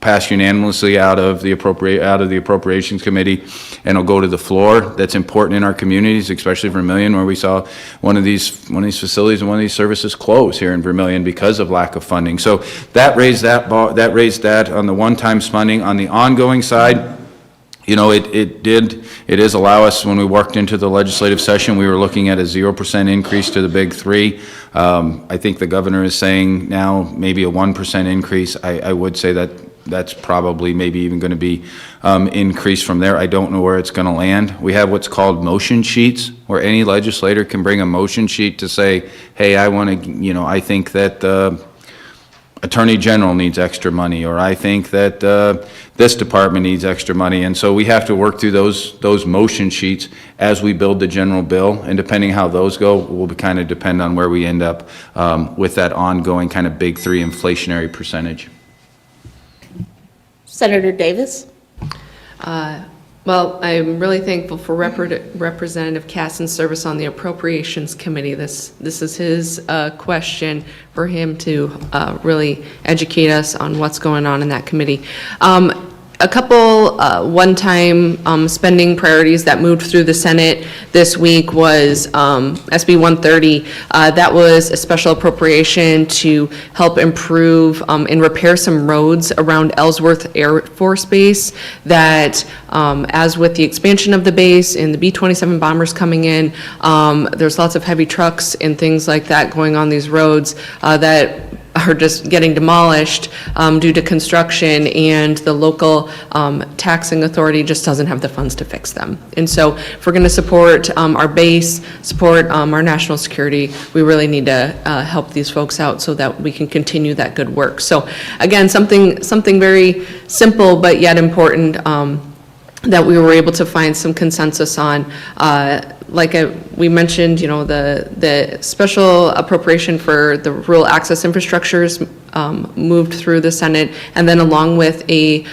passed unanimously out of the Appropriations Committee and will go to the floor. That's important in our communities, especially Vermillion, where we saw one of these facilities and one of these services close here in Vermillion because of lack of funding. So that raised that on the one-time funding. On the ongoing side, it is allow us, when we worked into the legislative session, we were looking at a 0% increase to the big three. I think the governor is saying now maybe a 1% increase. I would say that's probably maybe even going to be increased from there. I don't know where it's going to land. We have what's called motion sheets, where any legislator can bring a motion sheet to say, hey, I want to, I think that Attorney General needs extra money, or I think that this department needs extra money. And so we have to work through those motion sheets as we build the general bill, and depending how those go, will kind of depend on where we end up with that ongoing kind of big three inflationary percentage. Senator Davis? Well, I'm really thankful for Representative Caston's service on the Appropriations Committee. This is his question for him to really educate us on what's going on in that committee. A couple one-time spending priorities that moved through the Senate this week was SB 130. That was a special appropriation to help improve and repair some roads around Ellsworth Air Force Base that, as with the expansion of the base and the B-27 bombers coming in, there's lots of heavy trucks and things like that going on these roads that are just getting demolished due to construction, and the local taxing authority just doesn't have the funds to fix them. And so if we're going to support our base, support our national security, we really need to help these folks out so that we can continue that good work. So again, something very simple but yet important that we were able to find some consensus on. Like we mentioned, you know, the special appropriation for the rural access infrastructures moved through the Senate, and then along with a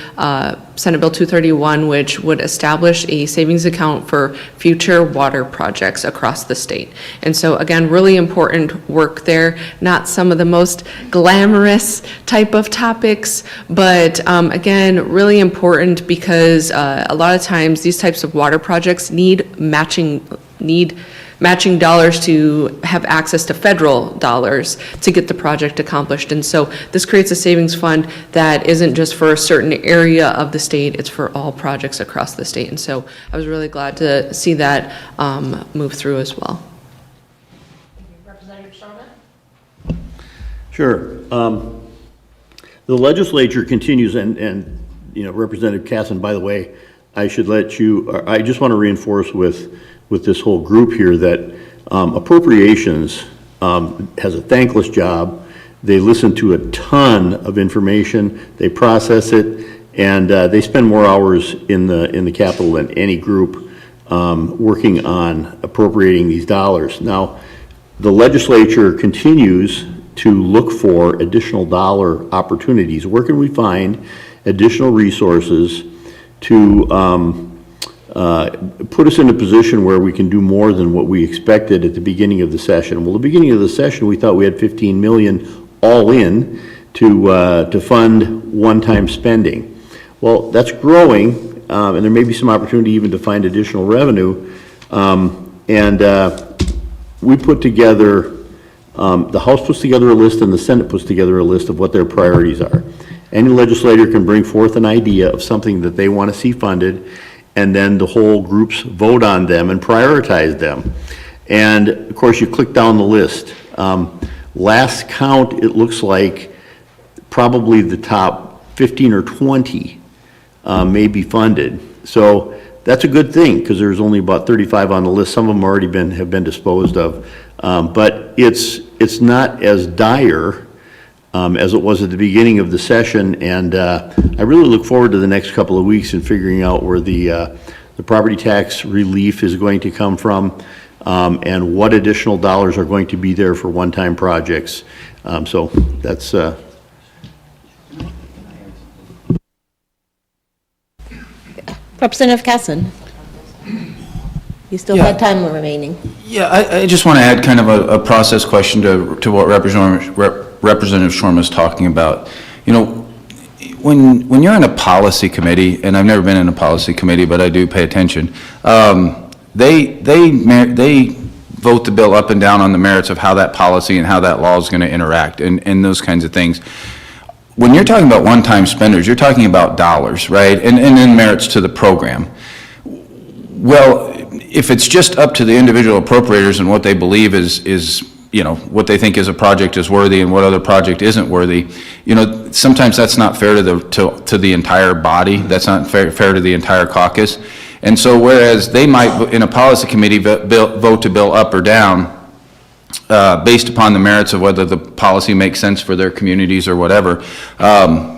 Senate Bill 231, which would establish a savings account for future water projects across the state. And so again, really important work there, not some of the most glamorous type of topics, but again, really important because a lot of times these types of water projects need matching dollars to have access to federal dollars to get the project accomplished. And so this creates a savings fund that isn't just for a certain area of the state, it's for all projects across the state. And so I was really glad to see that move through as well. Representative Sharma? Sure. The legislature continues, and you know, Representative Casson, by the way, I should let you, I just want to reinforce with this whole group here that appropriations has a thankless job. They listen to a ton of information, they process it, and they spend more hours in the Capitol than any group working on appropriating these dollars. Now, the legislature continues to look for additional dollar opportunities. Where can we find additional resources to put us in a position where we can do more than what we expected at the beginning of the session? Well, the beginning of the session, we thought we had 15 million all in to fund one-time spending. Well, that's growing, and there may be some opportunity even to find additional revenue. We put together, the House puts together a list and the Senate puts together a list of what their priorities are. Any legislator can bring forth an idea of something that they want to see funded, and then the whole groups vote on them and prioritize them. And of course, you click down the list. Last count, it looks like probably the top 15 or 20 may be funded. So that's a good thing, because there's only about 35 on the list. Some of them already have been disposed of. But it's not as dire as it was at the beginning of the session, and I really look forward to the next couple of weeks in figuring out where the property tax relief is going to come from, and what additional dollars are going to be there for one-time projects. So that's Representative Casson? You still Yeah. have time remaining. Yeah, I just want to add kind of a process question to what Representative Shorma is talking about. You know, when you're in a policy committee, and I've never been in a policy committee, but I do pay attention, they vote the bill up and down on the merits of how that policy and how that law is going to interact and those kinds of things. When you're talking about one-time spenders, you're talking about dollars, right? And then merits to the program. Well, if it's just up to the individual appropriators and what they believe is you know, what they think is a project is worthy and what other project isn't worthy, you know, sometimes that's not fair to the entire body. That's not fair to the entire caucus. And so whereas they might, in a policy committee, vote to bill up or down, based upon the merits of whether the policy makes sense for their communities or whatever,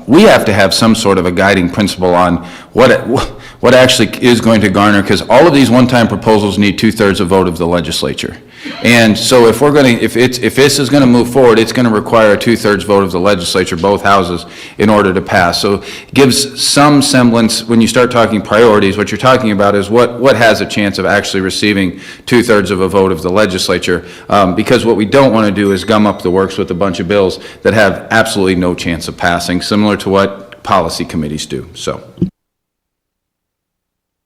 we have to have some sort of a guiding principle on what actually is going to garner, because all of these one-time proposals need 2/3 of vote of the legislature. And so if this is gonna move forward, it's gonna require a 2/3 vote of the legislature, both houses, in order to pass. So it gives some semblance, when you start talking priorities, what you're talking about is what has a chance of actually receiving 2/3 of a vote of the legislature, because what we don't wanna do is gum up the works with a bunch of bills that have absolutely no chance of passing, similar to what policy committees do, so.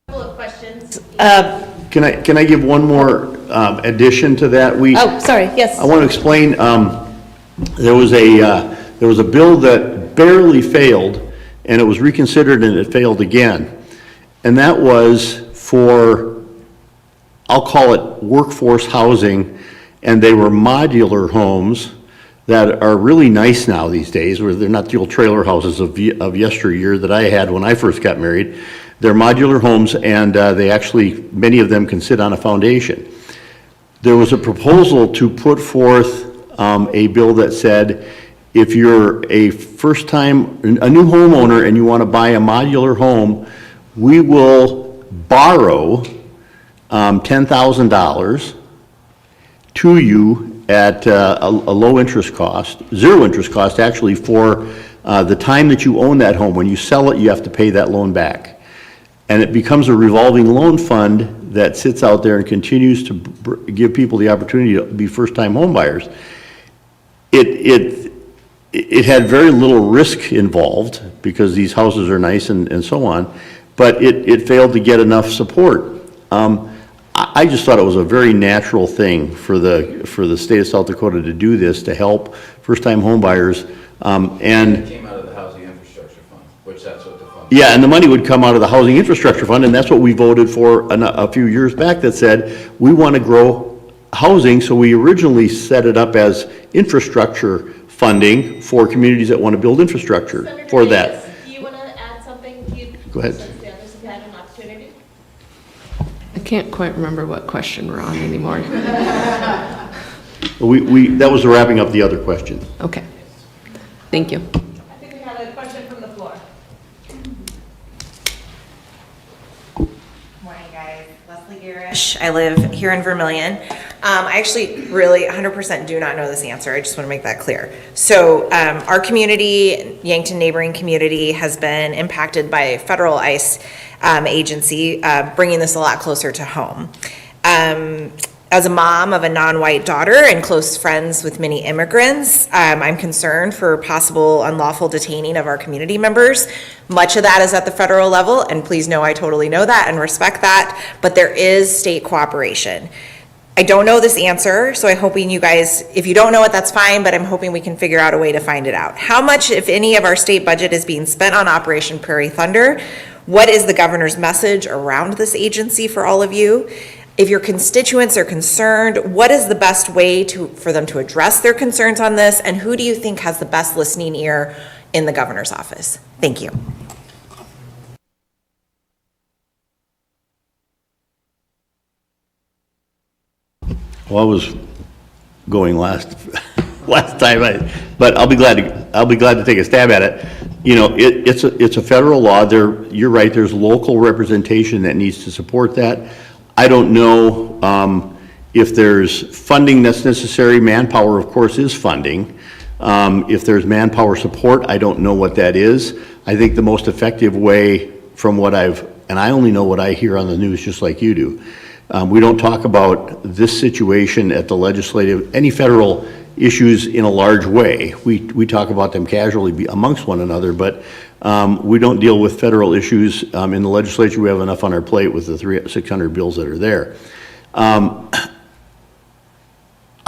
Couple of questions. Can I give one more addition to that? Oh, sorry, yes. I want to explain, there was a bill that barely failed, and it was reconsidered and it failed again. And that was for, I'll call it workforce housing, and they were modular homes that are really nice now these days, where they're not the old trailer houses of yesteryear that I had when I first got married. They're modular homes, and they actually, many of them can sit on a foundation. There was a proposal to put forth a bill that said, if you're a a new homeowner and you want to buy a modular home, we will borrow $10,000 to you at a low interest cost, zero interest cost actually, for the time that you own that home. When you sell it, you have to pay that loan back. And it becomes a revolving loan fund that sits out there and continues to give people the opportunity to be first-time home buyers. It had very little risk involved because these houses are nice and so on, but it failed to get enough support. I just thought it was a very natural thing for the state of South Dakota to do this, to help first-time home buyers. It came out of the Housing Infrastructure Fund, which that's what the fund. Yeah, and the money would come out of the Housing Infrastructure Fund, and that's what we voted for a few years back, that said, we want to grow housing, so we originally set it up as infrastructure funding for communities that want to build infrastructure for that. Do you want to add something? Go ahead. Since the others have had an opportunity. I can't quite remember what question we're on anymore. That was wrapping up the other question. Okay. Thank you. I think we have a question from the floor. Morning, guys. Leslie Garish. I live here in Vermillion. I actually really 100% do not know this answer. I just want to make that clear. So our community, Yankton neighboring community, has been impacted by a federal ICE agency, bringing this a lot closer to home. As a mom of a non-white daughter and close friends with many immigrants, I'm concerned for possible unlawful detaining of our community members. Much of that is at the federal level, and please know I totally know that and respect that, but there is state cooperation. I don't know this answer, so I'm hoping you guys, if you don't know it, that's fine, but I'm hoping we can figure out a way to find it out. How much, if any, of our state budget is being spent on Operation Prairie Thunder? What is the governor's message around this agency for all of you? If your constituents are concerned, what is the best way for them to address their concerns on this? And who do you think has the best listening ear in the governor's office? Thank you. Well, I was going last time, but I'll be glad to take a stab at it. You know, it's a federal law. You're right. There's local representation that needs to support that. I don't know if there's funding that's necessary. Manpower, of course, is funding. If there's manpower support, I don't know what that is. I think the most effective way, from what and I only know what I hear on the news just like you do. We don't talk about this situation at the legislative, any federal issues in a large way. We talk about them casually amongst one another, but we don't deal with federal issues in the legislature. We have enough on our plate with the 600 bills that are there. I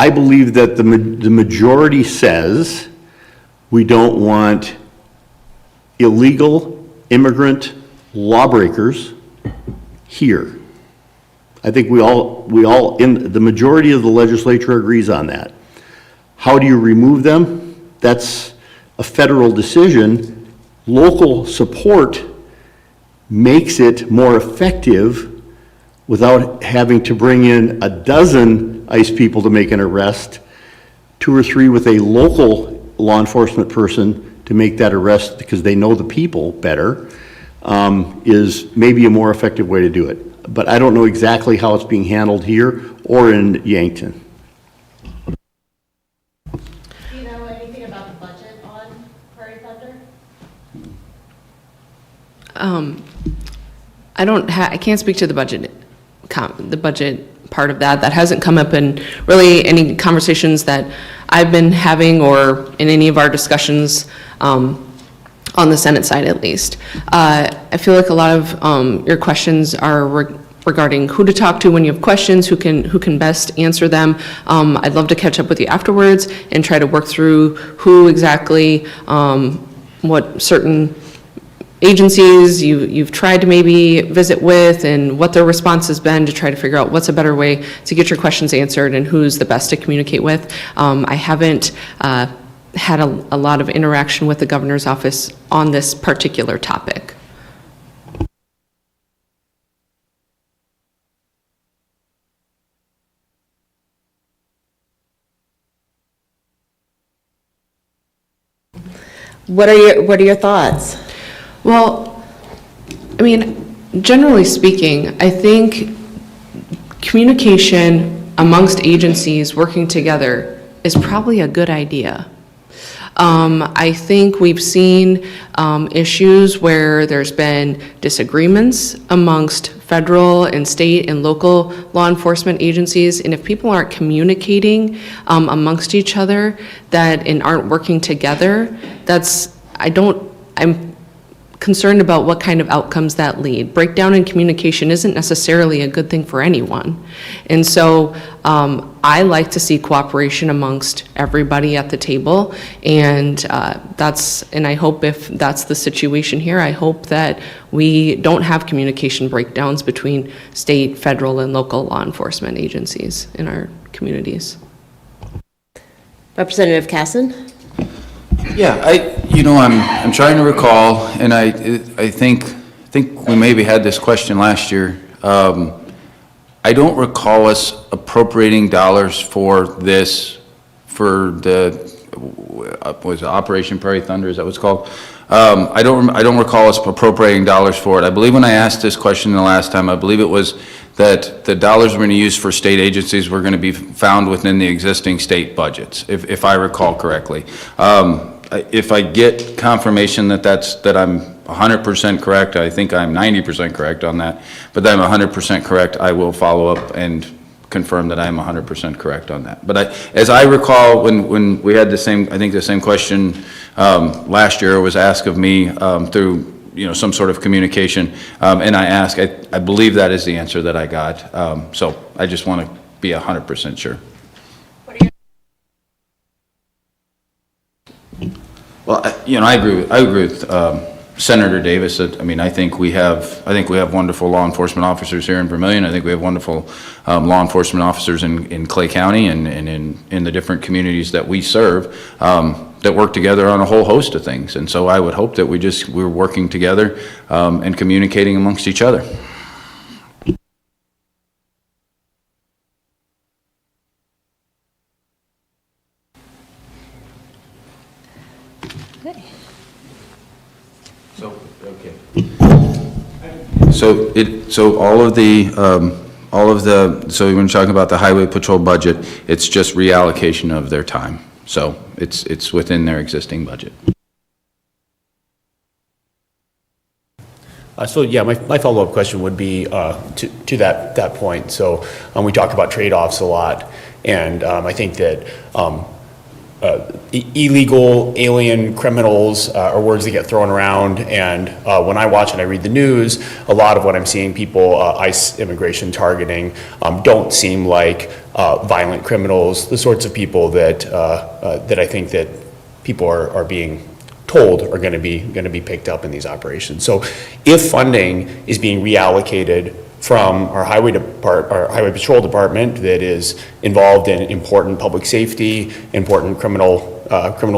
believe that the majority says we don't want illegal immigrant lawbreakers here. I think the majority of the legislature agrees on that. How do you remove them? That's a federal decision. Local support makes it more effective without having to bring in a dozen ICE people to make an arrest 2 or 3 with a local law enforcement person to make that arrest because they know the people better, is maybe a more effective way to do it. But I don't know exactly how it's being handled here or in Yankton. Do you know anything about the budget on Prairie Thunder? I can't speak to the budget part of that. That hasn't come up in really any conversations that I've been having or in any of our discussions on the Senate side at least. I feel like a lot of your questions are regarding who to talk to when you have questions, who can best answer them. I'd love to catch up with you afterwards and try to work through who exactly, what certain agencies you've tried to maybe visit with and what their response has been to try to figure out what's a better way to get your questions answered and who's the best to communicate with. I haven't had a lot of interaction with the governor's office on this particular topic. What are your thoughts? Well, I mean, generally speaking, I think communication amongst agencies working together is probably a good idea. I think we've seen issues where there's been disagreements amongst federal and state and local law enforcement agencies, and if people aren't communicating amongst each other and aren't working together, I'm concerned about what kind of outcomes that lead. Breakdown in communication isn't necessarily a good thing for anyone. And so I like to see cooperation amongst everybody at the table. And I hope if that's the situation here, I hope that we don't have communication breakdowns between state, federal, and local law enforcement agencies in our communities. Representative Casson? Yeah, I'm trying to recall, and I think we maybe had this question last year. I don't recall us appropriating dollars for this, for was it Operation Prairie Thunder, is that what it's called? I don't recall us appropriating dollars for it. I believe when I asked this question the last time, I believe it was that the dollars we're going to use for state agencies were going to be found within the existing state budgets, if I recall correctly. If I get confirmation that I'm 100% correct, I think I'm 90% correct on that, but that I'm 100% correct, I will follow up and confirm that I'm 100% correct on that. But as I recall, when we had the same question last year was asked of me through some sort of communication, and I asked, I believe that is the answer that I got. So I just want to be 100% sure. Well, I agree with Senator Davis that, I think we have wonderful law enforcement officers here in Vermillion. I think we have wonderful law enforcement officers in Clay County and in the different communities that we serve that work together on a whole host of things. And so I would hope that we're working together and communicating amongst each other. So when we're talking about the highway patrol budget, it's just reallocation of their time. So it's within their existing budget. So yeah, my follow-up question would be to that point. So we talk about trade-offs a lot, and I think that illegal alien criminals are words that get thrown around, and when I watch and I read the news, a lot of what I'm seeing people ICE immigration targeting don't seem like violent criminals, the sorts of people that I think that people are being told are going to be picked up in these operations. So if funding is being reallocated from our highway patrol department that is involved in important public safety, important criminal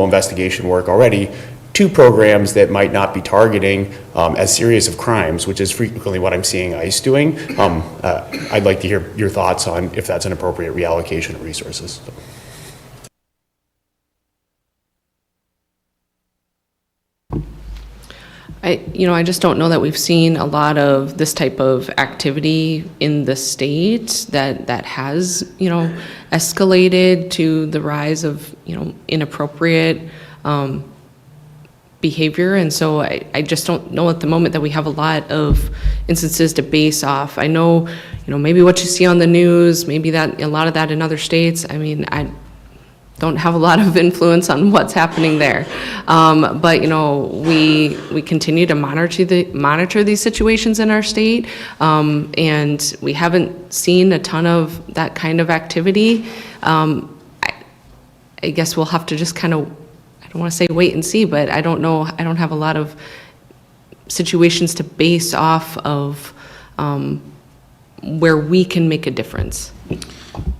investigation work already, to programs that might not be targeting as serious of crimes, which is frequently what I'm seeing ICE doing. I'd like to hear your thoughts on if that's an appropriate reallocation of resources. I just don't know that we've seen a lot of this type of activity in the state that has, escalated to the rise of, inappropriate behavior. And so I just don't know at the moment that we have a lot of instances to base off. I know, maybe what you see on the news, maybe that a lot of that in other states. I mean, I don't have a lot of influence on what's happening there. But we continue to monitor these situations in our state, and we haven't seen a ton of that kind of activity. I guess we'll have to just kind of, I don't want to say wait and see, but I don't know. I don't have a lot of situations to base off of where we can make a difference.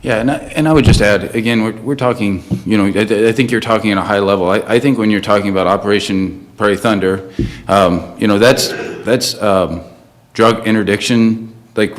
Yeah, and I would just add, again, we're talking, I think you're talking at a high level. I think when you're talking about Operation Prairie Thunder, that's drug interdiction, like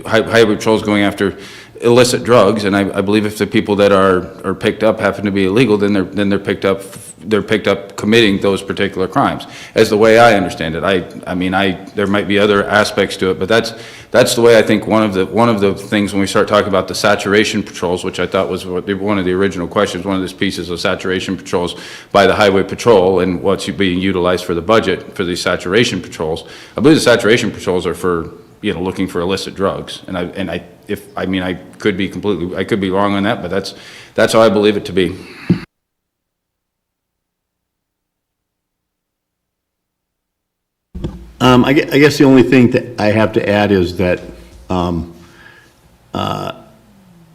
highway patrols going after illicit drugs, and I believe if the people that are picked up happen to be illegal, then they're picked up committing those particular crimes. As the way I understand it, I mean there might be other aspects to it, but that's the way I think one of the things when we start talking about the saturation patrols, which I thought was one of the original questions, one of these pieces of saturation patrols by the highway patrol and what's being utilized for the budget for these saturation patrols. I believe the saturation patrols are for looking for illicit drugs, and I could be wrong on that, but that's how I believe it to be. I guess the only thing that I have to add is that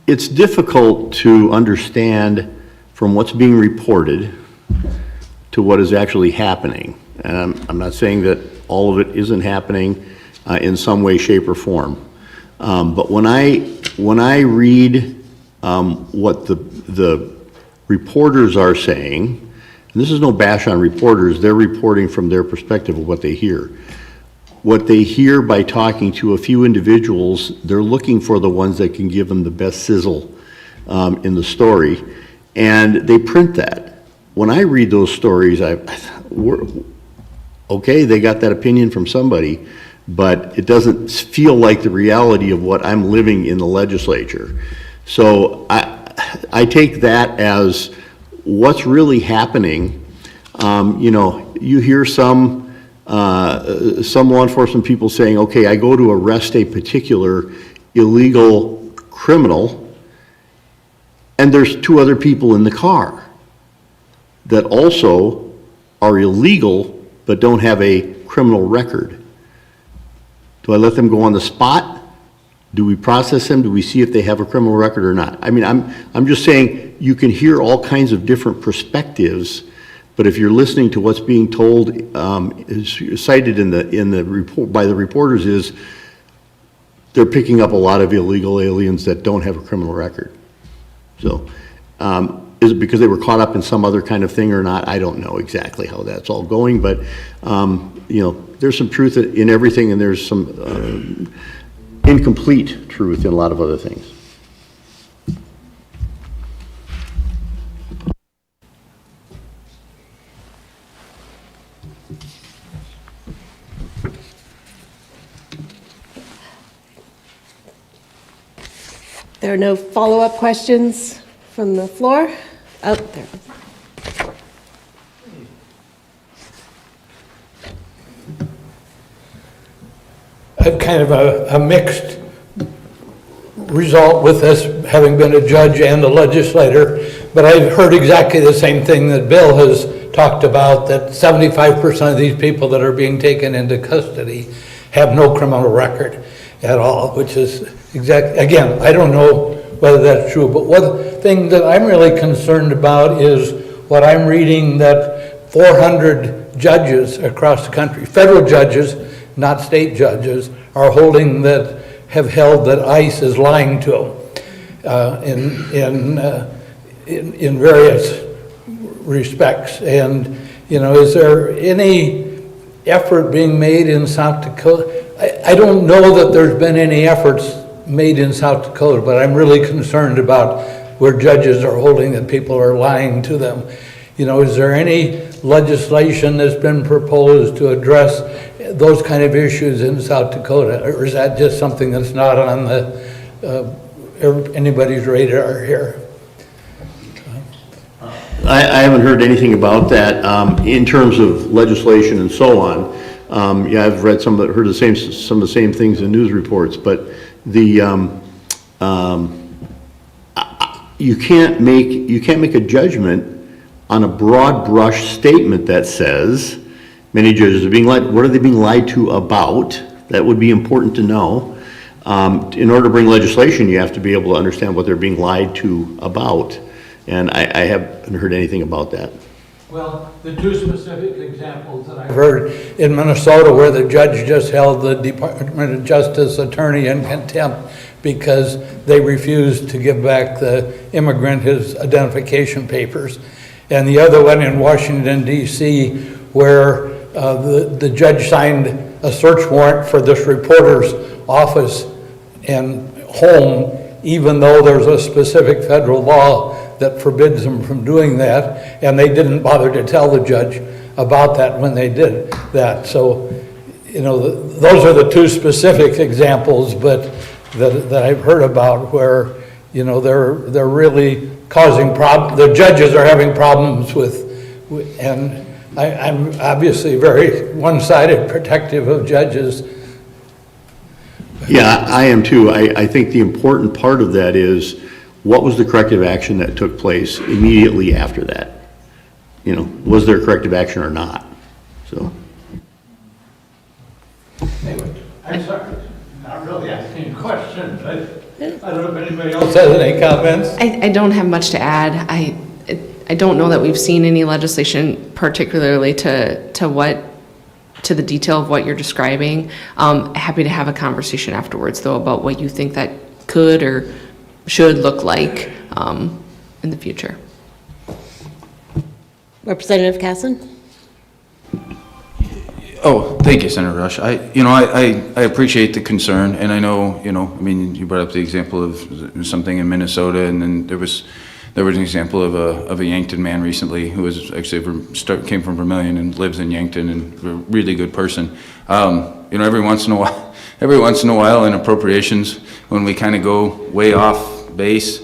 it's difficult to understand from what's being reported to what is actually happening. And I'm not saying that all of it isn't happening in some way, shape, or form. But when I read what the reporters are saying, and this is no bash on reporters, they're reporting from their perspective of what they hear. What they hear by talking to a few individuals, they're looking for the ones that can give them the best sizzle in the story, and they print that. When I read those stories, okay, they got that opinion from somebody, but it doesn't feel like the reality of what I'm living in the legislature. So I take that as what's really happening. You hear some law enforcement people saying, okay, I go to arrest a particular illegal criminal, and there's two other people in the car that also are illegal but don't have a criminal record. Do I let them go on the spot? Do we process them? Do we see if they have a criminal record or not? I mean, I'm just saying you can hear all kinds of different perspectives, but if you're listening to what's being told, is cited in the report by the reporters, is they're picking up a lot of illegal aliens that don't have a criminal record. So, is it because they were caught up in some other kind of thing or not? I don't know exactly how that's all going, but there's some truth in everything, and there's some incomplete truth in a lot of other things. There are no follow-up questions from the floor? Oh, there. I have kind of a mixed result with this, having been a judge and a legislator, but I've heard exactly the same thing that Bill has talked about, that 75% of these people that are being taken into custody have no criminal record at all, which is again, I don't know whether that's true, but one thing that I'm really concerned about is what I'm reading, that 400 judges across the country, federal judges, not state judges, have held that ICE is lying to them in various respects. And is there any effort being made in South Dakota? I don't know that there's been any efforts made in South Dakota, but I'm really concerned about where judges are holding that people are lying to them. is there any legislation that's been proposed to address those kind of issues in South Dakota? Or is that just something that's not on anybody's radar here? I haven't heard anything about that in terms of legislation and so on. Yeah, I've read some of the same things in news reports, but you can't make a judgment on a broad brush statement that says many judges are being lied. What are they being lied to about? That would be important to know. In order to bring legislation, you have to be able to understand what they're being lied to about. And I haven't heard anything about that. Well, the two specific examples that I've heard in Minnesota where the judge just held the Department of Justice attorney in contempt because they refused to give back the immigrant his identification papers. And the other one in Washington, D.C., where the judge signed a search warrant for this reporter's office and home, even though there's a specific federal law that forbids them from doing that, and they didn't bother to tell the judge about that when they did that. So, those are the two specific examples, but that I've heard about where, they're really causing problems. The judges are having problems with and I'm obviously very one-sided protective of judges. Yeah, I am too. I think the important part of that is what was the corrective action that took place immediately after that? Was there corrective action or not? So. Anyway, I'm sorry, not really asking a question, but I don't know if anybody else has any comments. I don't have much to add. I don't know that we've seen any legislation particularly to the detail of what you're describing. Happy to have a conversation afterwards, though, about what you think that could or should look like in the future. Representative Casson? Oh, thank you, Senator Rush. I appreciate the concern, and I know, you brought up the example of something in Minnesota, and then there was an example of a Yankton man recently who was actually came from Vermillion and lives in Yankton and a really good person. Every once in a while in appropriations, when we kind of go way off base,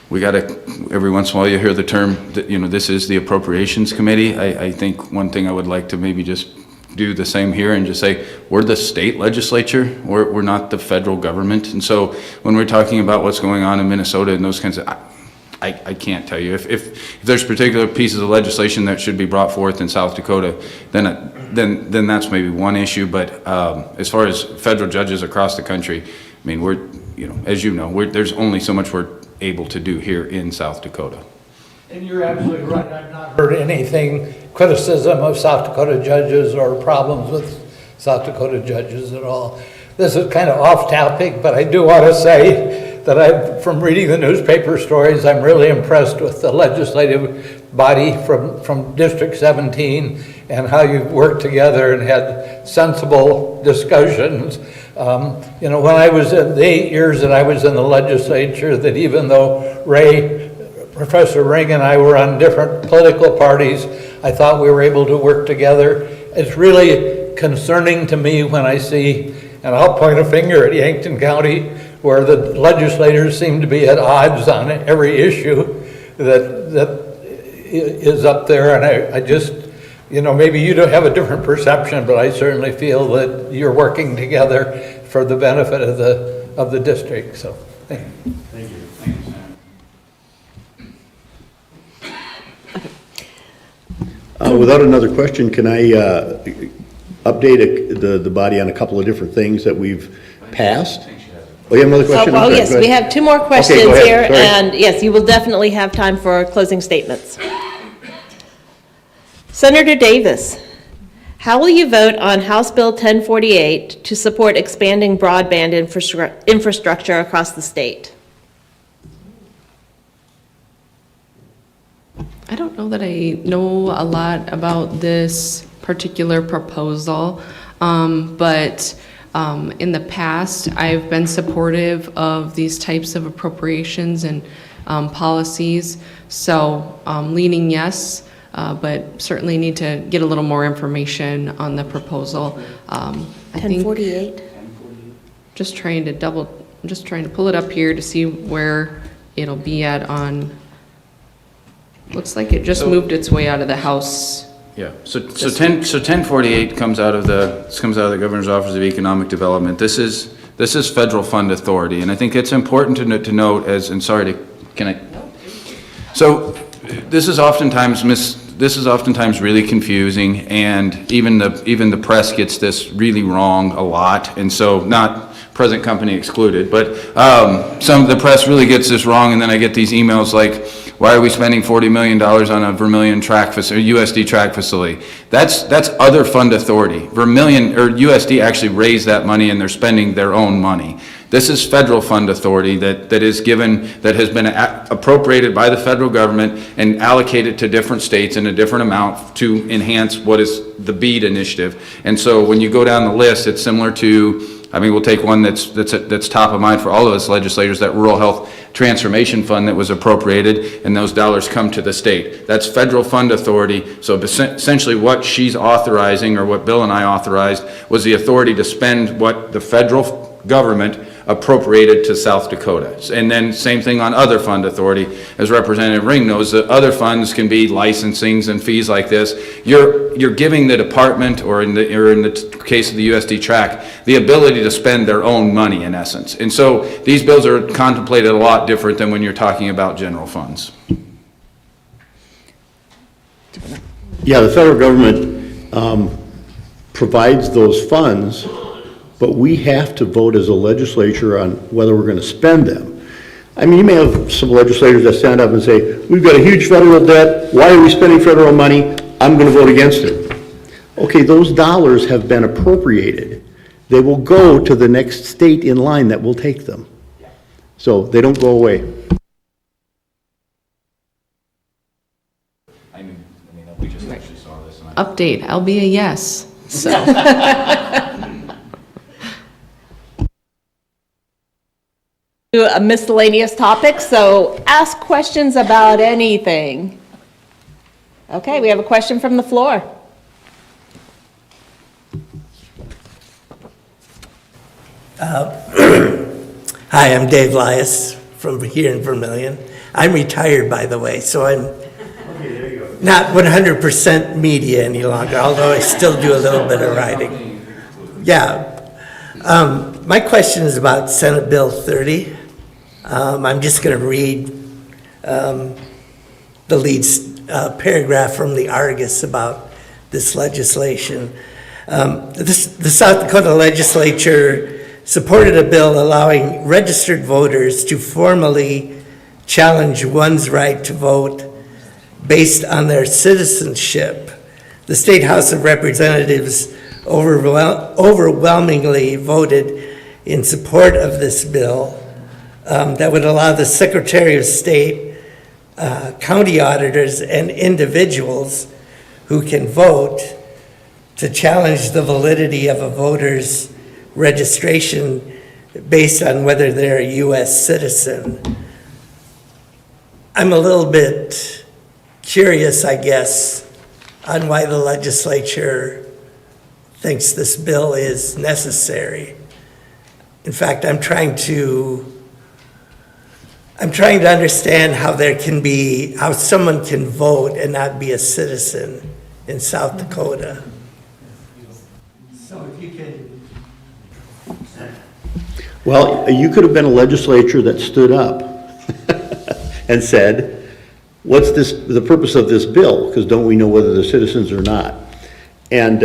we got to, every once in a while you hear the term that, this is the Appropriations Committee. I think one thing I would like to maybe just do the same here and just say, we're the state legislature, we're not the federal government. And so when we're talking about what's going on in Minnesota and those kinds of, I can't tell you. If there's particular pieces of legislation that should be brought forth in South Dakota, then that's maybe one issue. But as far as federal judges across the country, we're, as there's only so much we're able to do here in South Dakota. And you're absolutely right. I've not heard anything, criticism of South Dakota judges or problems with South Dakota judges at all. This is kind of off topic, but I do want to say that from reading the newspaper stories, I'm really impressed with the legislative body from District 17 and how you've worked together and had sensible discussions. When I was in the 8 years that I was in the legislature, that even though Professor Ring and I were on different political parties, I thought we were able to work together. It's really concerning to me when I see, and I'll point a finger at Yankton County, where the legislators seem to be at odds on every issue that is up there. And I just, maybe you don't have a different perception, but I certainly feel that you're working together for the benefit of the district. So, thank you. Thank you. Thank you, Senator. Without another question, can I update the body on a couple of different things that we've passed? Oh, you have another question? Oh, yes, we have two more questions go ahead. here, Sorry. and yes, you will definitely have time for closing statements. Senator Davis, how will you vote on House Bill 1048 to support expanding broadband infrastructure across the state? I don't know that I know a lot about this particular proposal, but in the past, I've been supportive of these types of appropriations and policies. So leaning yes but certainly need to get a little more information on the proposal. I think 1048? just trying to pull it up here to see where it'll be at on, looks like it just moved its way out of the House. Yeah, so 1048 comes out of the Governor's Office of Economic Development. This is federal fund authority, and I think it's important to note as, and sorry to, can I? So this is oftentimes really confusing, and even the press gets this really wrong a lot, and so not present company excluded, but some of the press really gets this wrong, and then I get these emails like, why are we spending $40 million on a Vermillion track facility, USD track facility? That's other fund authority. Vermillion, or USD actually raised that money and they're spending their own money. This is federal fund authority that has been appropriated by the federal government and allocated to different states in a different amount to enhance what is the BEAD initiative. And so when you go down the list, it's similar to, I mean, we'll take one that's top of mind for all of us legislators, that Rural Health Transformation Fund that was appropriated, and those dollars come to the state. That's federal fund authority. So essentially what she's authorizing, or what Bill and I authorized, was the authority to spend what the federal government appropriated to South Dakota. And then same thing on other fund authority. As Representative Ring knows, that other funds can be licensings and fees like this. You're giving the department, or in the case of the USD track, the ability to spend their own money in essence. And so these bills are contemplated a lot different than when you're talking about general funds. Yeah, the federal government provides those funds, but we have to vote as a legislature on whether we're going to spend them. I mean, you may have some legislators that stand up and say, we've got a huge federal debt, why are we spending federal money? I'm going to vote against it. Okay, those dollars have been appropriated. They will go to the next state in line that will take them. So they don't go away. I mean, we just actually saw this. Update, I'll be a yes, so. A miscellaneous topic, so ask questions about anything. Okay, we have a question from the floor. Hi, I'm Dave Lias from here in Vermillion. I'm retired, by the way, so I'm not 100% media any longer, although I still do a little bit of writing. Yeah. My question is about Senate Bill 30. I'm just going to read the lead paragraph from the Argus about this legislation. The South Dakota legislature supported a bill allowing registered voters to formally challenge one's right to vote based on their citizenship. The State House of Representatives overwhelmingly voted in support of this bill that would allow the Secretary of State, county auditors, and individuals who can vote to challenge the validity of a voter's registration based on whether they're a U.S. citizen. I'm a little bit curious, I guess, on why the legislature thinks this bill is necessary. In fact, I'm trying to understand how how someone can vote and not be a citizen in South Dakota. So if you can. Well, you could have been a legislature that stood up and said, what's the purpose of this bill? Because don't we know whether they're citizens or not? And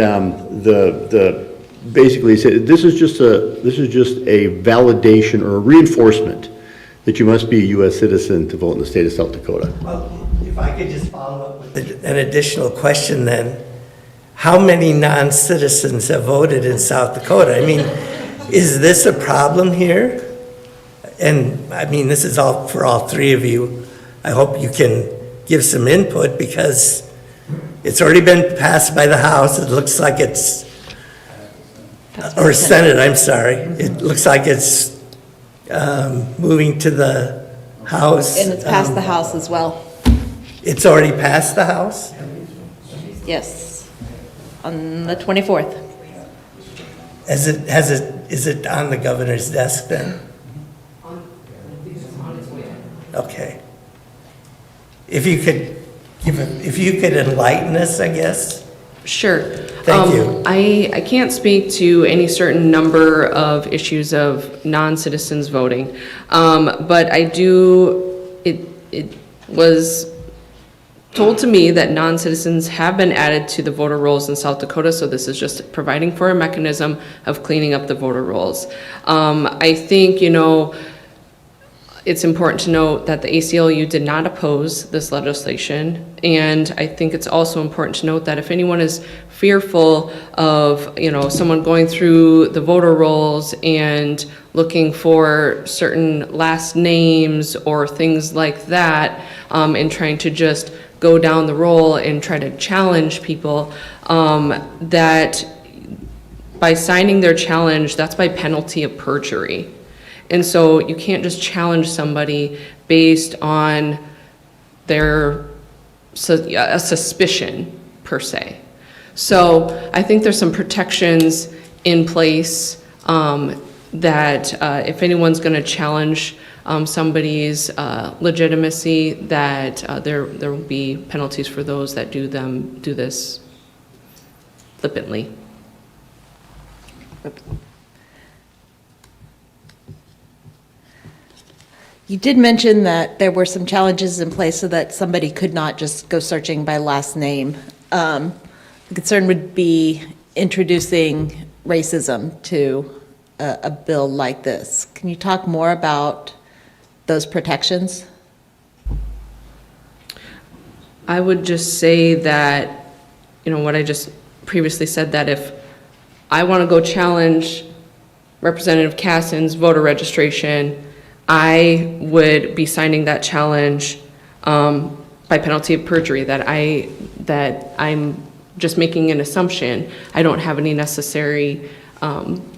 basically said, this is just a validation or a reinforcement that you must be a U.S. citizen to vote in the state of South Dakota. Well, if I could just follow up with an additional question then. How many non-citizens have voted in South Dakota? I mean, is this a problem here? And I mean, this is all for all three of you. I hope you can give some input because it's already been passed by the House. It looks like it's, or Senate, I'm sorry. It looks like it's moving to the House. And it's passed the House as well. It's already passed the House? Yes, on the 24th. Is it on the governor's desk then? Okay. If you could enlighten us, I guess? Sure. Thank you. I can't speak to any certain number of issues of non-citizens voting, but I do, it was told to me that non-citizens have been added to the voter rolls in South Dakota, so this is just providing for a mechanism of cleaning up the voter rolls. I think, it's important to note that the ACLU did not oppose this legislation, and I think it's also important to note that if anyone is fearful of, someone going through the voter rolls and looking for certain last names or things like that, and trying to just go down the roll and try to challenge people, that by signing their challenge, that's by penalty of perjury. And so you can't just challenge somebody based on a suspicion per se. So I think there's some protections in place that if anyone's going to challenge somebody's legitimacy, that there will be penalties for those that do this flippantly. You did mention that there were some challenges in place so that somebody could not just go searching by last name. The concern would be introducing racism to a bill like this. Can you talk more about those protections? I would just say that, what I just previously said, that if I want to go challenge Representative Caston's voter registration, I would be signing that challenge by penalty of perjury, that I'm just making an assumption. I don't have any necessary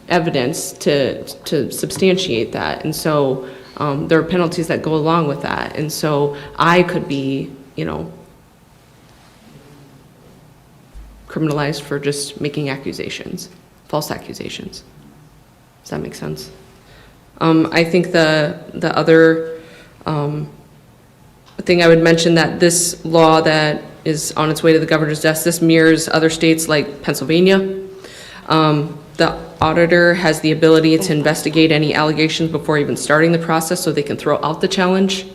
evidence to substantiate that. And so there are penalties that go along with that. And so I could be, criminalized for just making accusations, false accusations. Does that make sense? I think the other thing I would mention, that this law that is on its way to the governor's desk, this mirrors other states like Pennsylvania. The auditor has the ability to investigate any allegations before even starting the process, so they can throw out the challenge.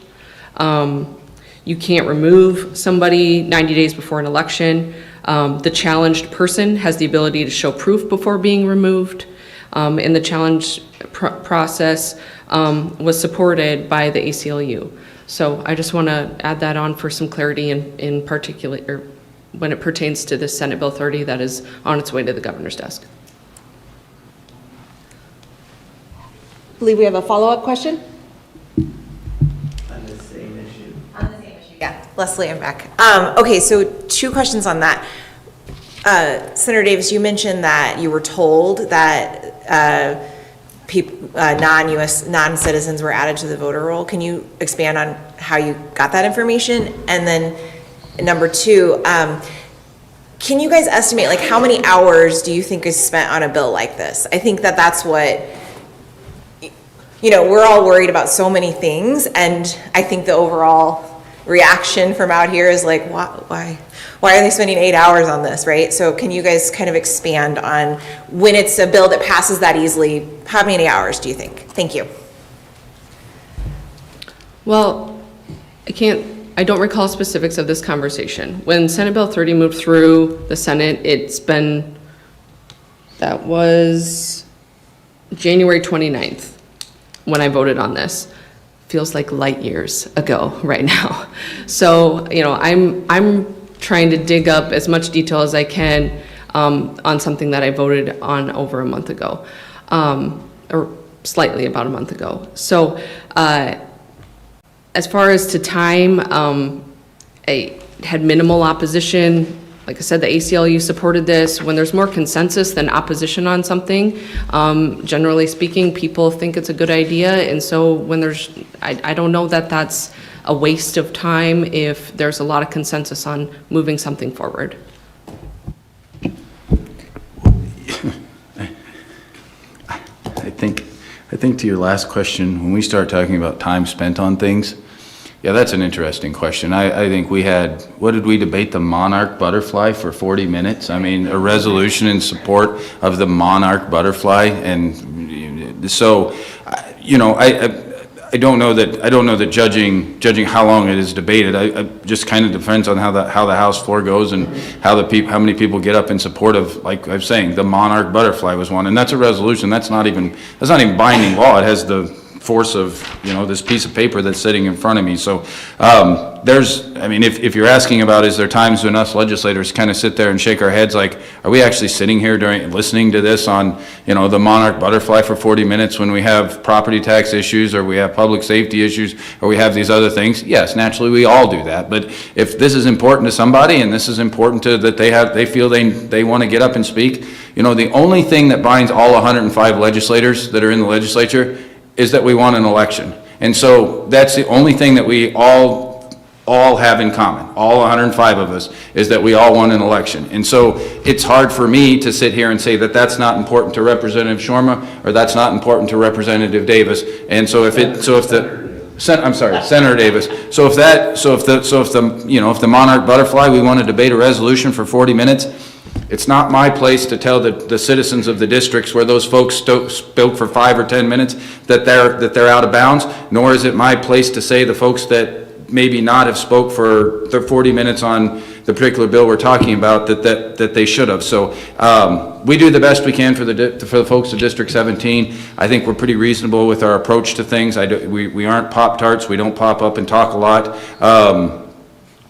You can't remove somebody 90 days before an election. The challenged person has the ability to show proof before being removed. And the challenge process was supported by the ACLU. So I just want to add that on for some clarity in particular, or when it pertains to this Senate Bill 30 that is on its way to the governor's desk. I believe we have a follow-up question. On the same issue. Yeah, Leslie, I'm back. Okay, so 2 questions on that. Senator Davis, you mentioned that you were told that non-U.S. non-citizens were added to the voter roll. Can you expand on how you got that information? And then number 2, can you guys estimate, like, how many hours do you think is spent on a bill like this? I think that's what, we're all worried about so many things, and I think the overall reaction from out here is like, why are they spending 8 hours on this, right? So can you guys kind of expand on, when it's a bill that passes that easily, how many hours do you think? Thank you. Well, I don't recall specifics of this conversation. When Senate Bill 30 moved through the Senate, that was January 29th when I voted on this. Feels like light years ago right now. So, I'm trying to dig up as much detail as I can on something that I voted on over a month ago, or slightly about a month ago. So as far as to time, I had minimal opposition. Like I said, the ACLU supported this. When there's more consensus than opposition on something, generally speaking, people think it's a good idea. And so when I don't know that that's a waste of time if there's a lot of consensus on moving something forward. think to your last question, when we start talking about time spent on things, yeah, that's an interesting question. I think we had, what did we debate, the monarch butterfly for 40 minutes? I mean, a resolution in support of the monarch butterfly, and so, you know, I don't know that judging how long it is debated. I just kind of depends on how the House floor goes and how many people get up in support of, like I was saying, the monarch butterfly was one, and that's a resolution. That's not even binding law. It has the force of, you know, this piece of paper that's sitting in front of me. So I mean, if you're asking about, is there times when us legislators kind of sit there and shake our heads like, are we actually sitting here listening to this on, you know, the monarch butterfly for 40 minutes when we have property tax issues, or we have public safety issues, or we have these other things? Yes, naturally we all do that. But if this is important to somebody, and this is important to that they feel they want to get up and speak, you know, the only thing that binds all 105 legislators that are in the legislature is that we want an election. And so that's the only thing that we all have in common, all 105 of us, is that we all want an election. And so it's hard for me to sit here and say that that's not important to Representative Shorma, or that's not important to Representative Davis. And so Senator Davis. So if the monarch butterfly, we want to debate a resolution for 40 minutes, it's not my place to tell the citizens of the districts where those folks spoke for 5 or 10 minutes that they're out of bounds, nor is it my place to say the folks that maybe not have spoke for the 40 minutes on the particular bill we're talking about that they should have. So we do the best we can for the folks of District 17. I think we're pretty reasonable with our approach to things. We aren't Pop-Tarts. We don't pop up and talk a lot.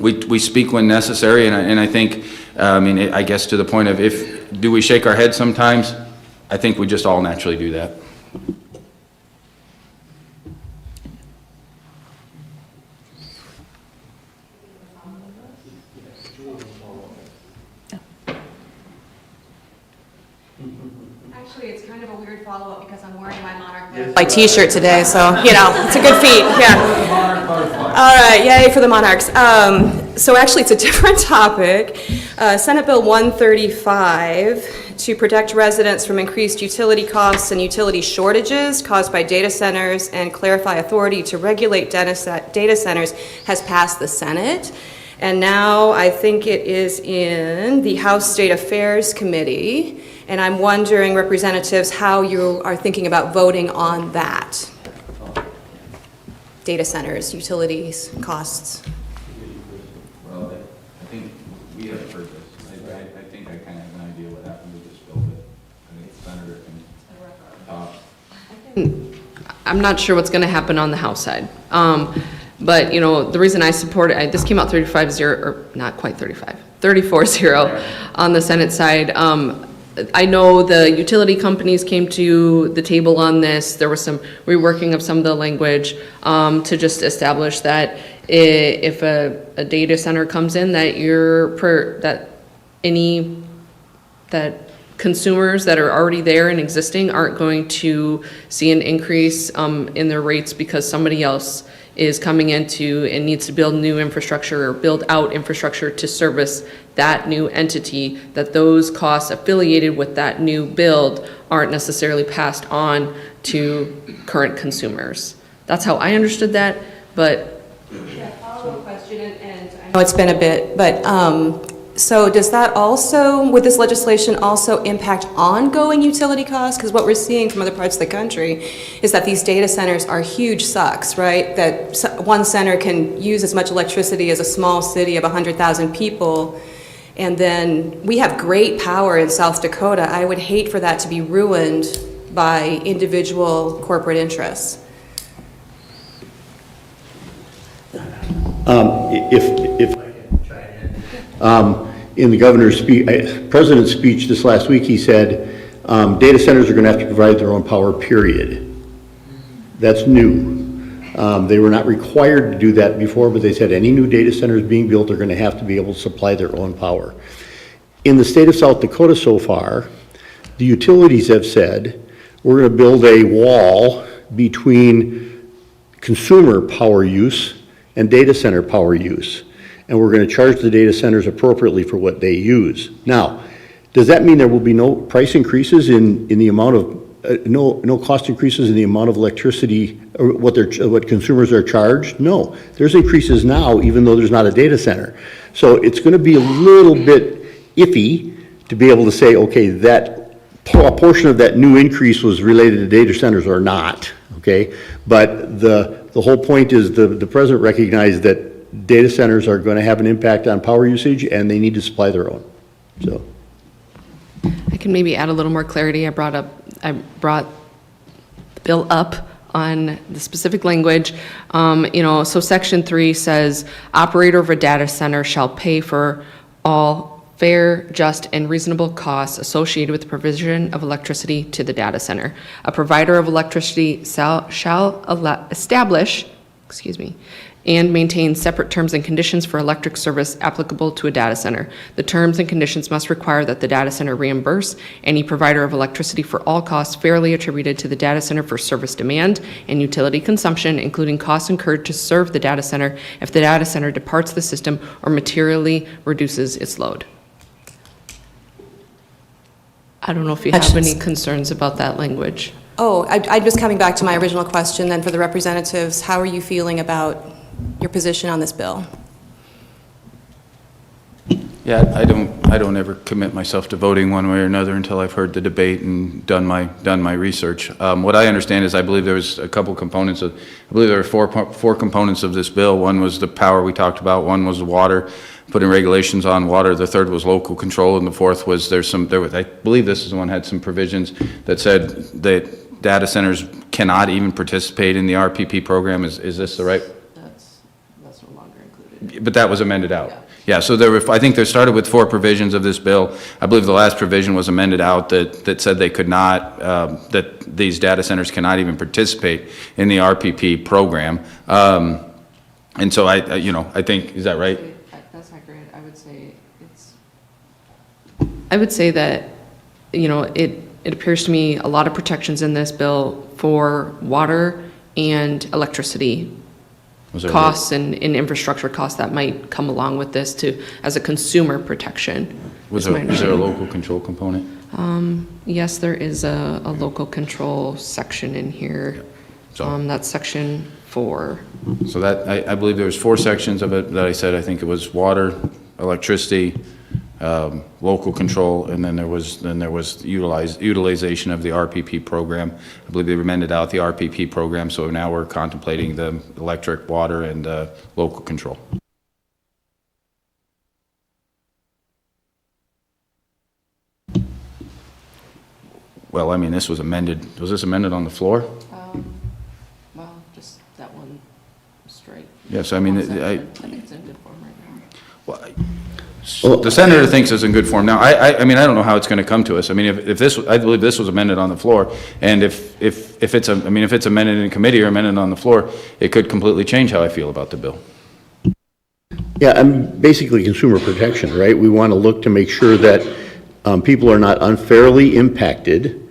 We speak when necessary, and I think, I mean, I guess to the point of, do we shake our heads sometimes? I think we just all naturally do that. Actually, it's kind of a weird follow-up because I'm wearing my monarch t-shirt today, so, you know, it's a good feat, yeah. All right, yay for the Monarchs. So actually, it's a different topic. Senate Bill 135 to protect residents from increased utility costs and utility shortages caused by data centers and clarify authority to regulate data centers has passed the Senate. And now I think it is in the House State Affairs Committee. And I'm wondering, representatives, how you are thinking about voting on that. Data centers, utilities, costs. Well, I think we have heard this. I think I kind of have an idea what happened with this bill, but I think the senator can talk. I'm not sure what's going to happen on the House side. But, you know, the reason I support it, this came out 35-0, or not quite 35, 34-0 on the Senate side. I know the utility companies came to the table on this. There was some reworking of some of the language to just establish that if a data center comes in, that that consumers that are already there and existing aren't going to see an increase in their rates because somebody else is coming into and needs to build new infrastructure or build out infrastructure to service that new entity, that those costs affiliated with that new build aren't necessarily passed on to current consumers. That's how I understood that, but. Yeah, follow-up question, and I know it's been a bit, but so does that also, would this legislation also impact ongoing utility costs? Because what we're seeing from other parts of the country is that these data centers are huge sucks, right? That one center can use as much electricity as a small city of 100,000 people. And then we have great power in South Dakota. I would hate for that to be ruined by individual corporate interests. If I can chime in the governor's speech, president's speech this last week, he said data centers are going to have to provide their own power, period. That's new. They were not required to do that before, but they said any new data centers being built are going to have to be able to supply their own power. In the state of South Dakota so far, the utilities have said, we're going to build a wall between consumer power use and data center power use. And we're going to charge the data centers appropriately for what they use. Now, does that mean there will be no price increases in the amount of no cost increases in the amount of electricity, or what consumers are charged? No, there's increases now, even though there's not a data center. So it's going to be a little bit iffy to be able to say, okay, that a portion of that new increase was related to data centers or not, okay? But the whole point is the president recognized that data centers are going to have an impact on power usage, and they need to supply their own, so. I can maybe add a little more clarity. I brought the bill up on the specific language. So section 3 says, operator of a data center shall pay for all fair, just, and reasonable costs associated with the provision of electricity to the data center. A provider of electricity shall establish, and maintain separate terms and conditions for electric service applicable to a data center. The terms and conditions must require that the data center reimburse any provider of electricity for all costs fairly attributed to the data center for service demand and utility consumption, including costs incurred to serve the data center if the data center departs the system or materially reduces its load. I don't know if you have any concerns about that language. Oh, I'm just coming back to my original question then for the representatives. How are you feeling about your position on this bill? Yeah, I don't ever commit myself to voting one way or another until I've heard the debate and done my research. What I understand is I believe there was a couple components I believe there were four components of this bill. One was the power we talked about, one was the water, putting regulations on water, the third was local control, and the fourth was I believe this is the one that had some provisions that said that data centers cannot even participate in the RPP program. Is this the right? That's no longer included. But that was amended out. Yeah, so I think they started with 4 provisions of this bill. I believe the last provision was amended out that said they could not, that these data centers cannot even participate in the RPP program. And so I think, is that right? That's not great. I would say that, it appears to me a lot of protections in this bill for water and electricity costs and infrastructure costs that might come along with this as a consumer protection. Is there a local control component? Yes, there is a local control section in here. So that's section 4. So that I believe there was 4 sections of it that I said. I think it was water, electricity, local control, and then there was utilization of the RPP program. I believe they amended out the RPP program, so now we're contemplating the electric, water, and local control. Well, I mean, this was amended. Was this amended on the floor? Well, just that one straight. Yes, I mean, I think it's in good form right now. Well, the senator thinks it's in good form. Now, I mean, I don't know how it's going to come to us. I mean, I believe this was amended on the floor, and if it's amended in committee or amended on the floor, it could completely change how I feel about the bill. Yeah, basically consumer protection, right? We want to look to make sure that people are not unfairly impacted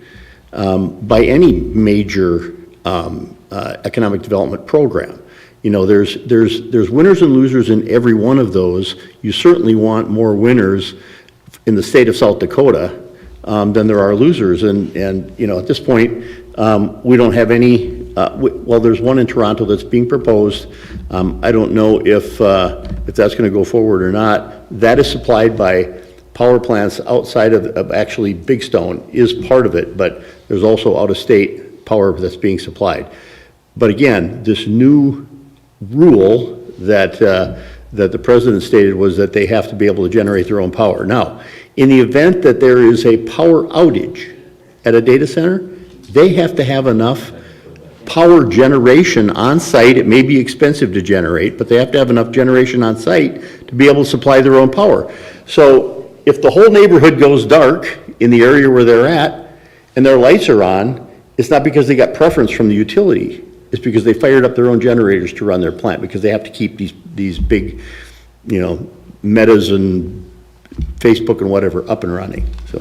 by any major economic development program. There's winners and losers in every one of those. You certainly want more winners in the state of South Dakota than there are losers. And at this point, we don't have any. Well, there's one in Toronto that's being proposed. I don't know if that's going to go forward or not. That is supplied by power plants outside of actually Big Stone is part of it, but there's also out-of-state power that's being supplied. But again, this new rule that the president stated was that they have to be able to generate their own power. Now, in the event that there is a power outage at a data center, they have to have enough power generation on site. It may be expensive to generate, but they have to have enough generation on site to be able to supply their own power. So if the whole neighborhood goes dark in the area where they're at and their lights are on, it's not because they got preference from the utility. It's because they fired up their own generators to run their plant, because they have to keep these big, Metas and Facebook and whatever up and running. So,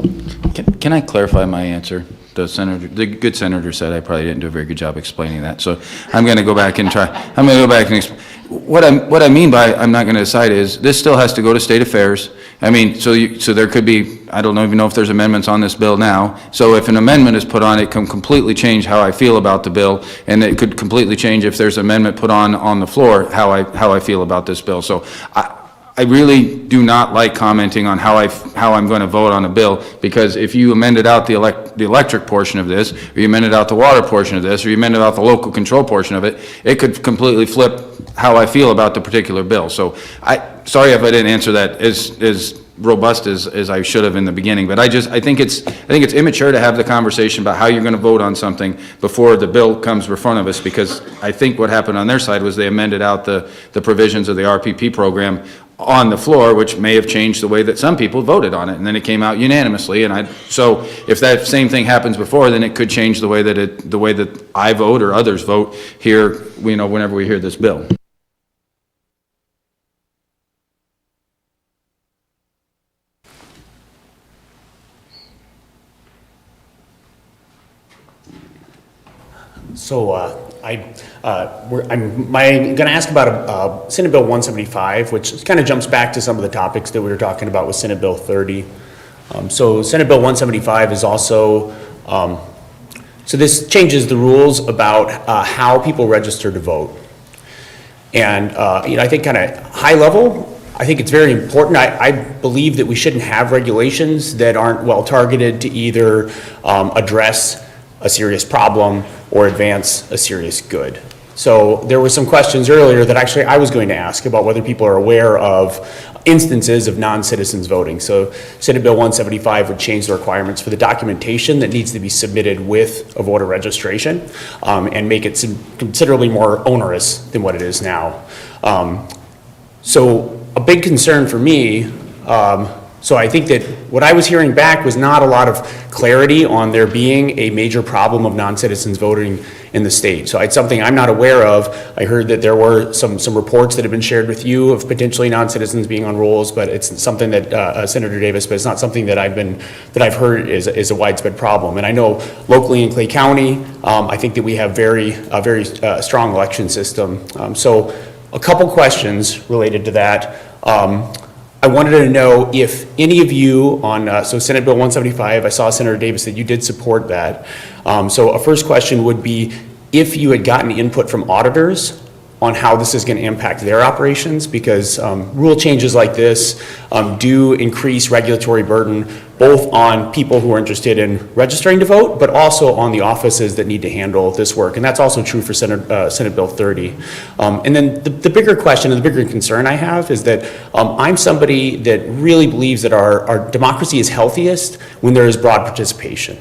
can I clarify my answer? The good senator said I probably didn't do a very good job explaining that. So I'm going to go back and try. I'm going to go back and explain. What I mean by I'm not going to decide is this still has to go to state affairs. I mean, so there could be, I don't even know if there's amendments on this bill now. So if an amendment is put on, it can completely change how I feel about the bill, and it could completely change if there's an amendment put on the floor, how I feel about this bill. So I really do not like commenting on how I'm going to vote on a bill, because if you amended out the electric portion of this, or you amended out the water portion of this, or you amended out the local control portion of it, it could completely flip how I feel about the particular bill. So sorry if I didn't answer that as robust as I should have in the beginning, but I think it's immature to have the conversation about how you're going to vote on something before the bill comes in front of us, because I think what happened on their side was they amended out the provisions of the RPP program on the floor, which may have changed the way that some people voted on it, and then it came out unanimously. And so if that same thing happens before, then it could change the way that I vote or others vote here, whenever we hear this bill. So I'm going to ask about Senate Bill 175, which kind of jumps back to some of the topics that we were talking about with Senate Bill 30. So Senate Bill 175 is also, so this changes the rules about how people register to vote. And I think kind of high level, I think it's very important. I believe that we shouldn't have regulations that aren't well targeted to either address a serious problem or advance a serious good. So there were some questions earlier that actually I was going to ask about whether people are aware of instances of non-citizens voting. So Senate Bill 175 would change the requirements for the documentation that needs to be submitted with a voter registration and make it considerably more onerous than what it is now. So a big concern for me, so I think that what I was hearing back was not a lot of clarity on there being a major problem of non-citizens voting in the state. So it's something I'm not aware of. I heard that there were some reports that have been shared with you of potentially non-citizens being on rolls, but it's something that Senator Davis, but it's not something that I've heard is a widespread problem. And I know locally in Clay County, I think that we have a very strong election system. So a couple questions related to that. I wanted to know if any of you on, so Senate Bill 175, I saw Senator Davis that you did support that. So a first question would be if you had gotten input from auditors on how this is going to impact their operations, because rule changes like this do increase regulatory burden both on people who are interested in registering to vote, but also on the offices that need to handle this work. And that's also true for Senate Bill 30. And then the bigger question and the bigger concern I have is that I'm somebody that really believes that our democracy is healthiest when there is broad participation.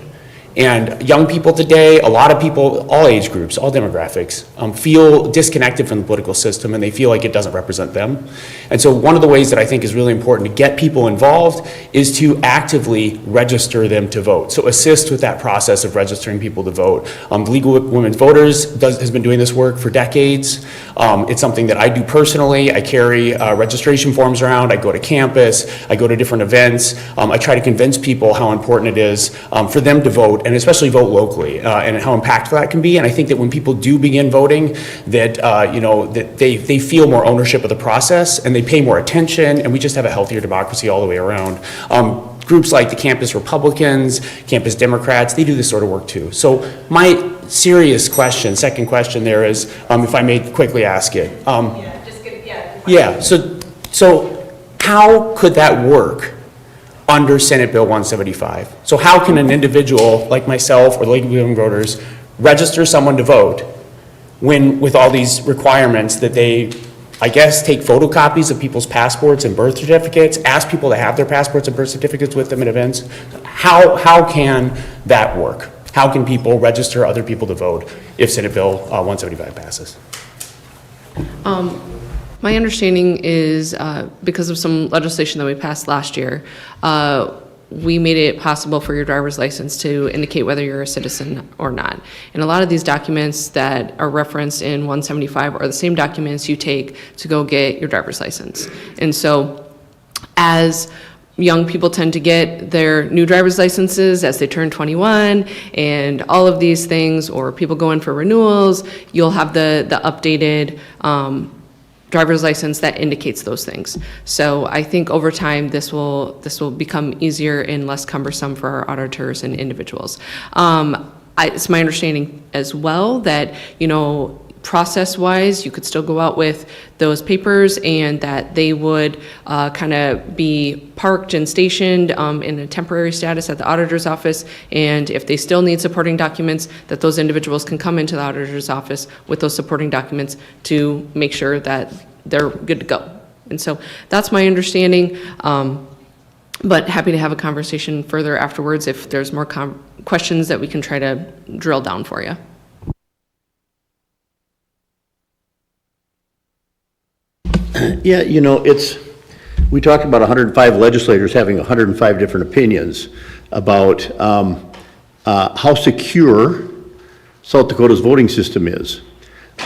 And young people today, a lot of people, all age groups, all demographics, feel disconnected from the political system, and they feel like it doesn't represent them. And so one of the ways that I think is really important to get people involved is to actively register them to vote. So assist with that process of registering people to vote. The League of Women Voters has been doing this work for decades. It's something that I do personally. I carry registration forms around. I go to campus. I go to different events. I try to convince people how important it is for them to vote, and especially vote locally, and how impactful that can be. And I think that when people do begin voting, that that they feel more ownership of the process, and they pay more attention, and we just have a healthier democracy all the way around. Groups like the Campus Republicans, Campus Democrats, they do this sort of work too. So my serious question, second question there is, if I may quickly ask it. So how could that work under Senate Bill 175? So how can an individual like myself or the League of Women Voters register someone to vote when with all these requirements that they, I guess, take photocopies of people's passports and birth certificates, ask people to have their passports and birth certificates with them at events? How can that work? How can people register other people to vote if Senate Bill 175 passes? My understanding is because of some legislation that we passed last year, we made it possible for your driver's license to indicate whether you're a citizen or not. And a lot of these documents that are referenced in 175 are the same documents you take to go get your driver's license. And so as young people tend to get their new driver's licenses as they turn 21 and all of these things, or people go in for renewals, you'll have the updated driver's license that indicates those things. So I think over time, this will become easier and less cumbersome for our auditors and individuals. It's my understanding as well that, process-wise, you could still go out with those papers and that they would kind of be parked and stationed in a temporary status at the auditor's office. And if they still need supporting documents, that those individuals can come into the auditor's office with those supporting documents to make sure that they're good to go. And so that's my understanding. But happy to have a conversation further afterwards if there's more questions that we can try to drill down for you. Yeah, we talked about 105 legislators having 105 different opinions about how secure South Dakota's voting system is.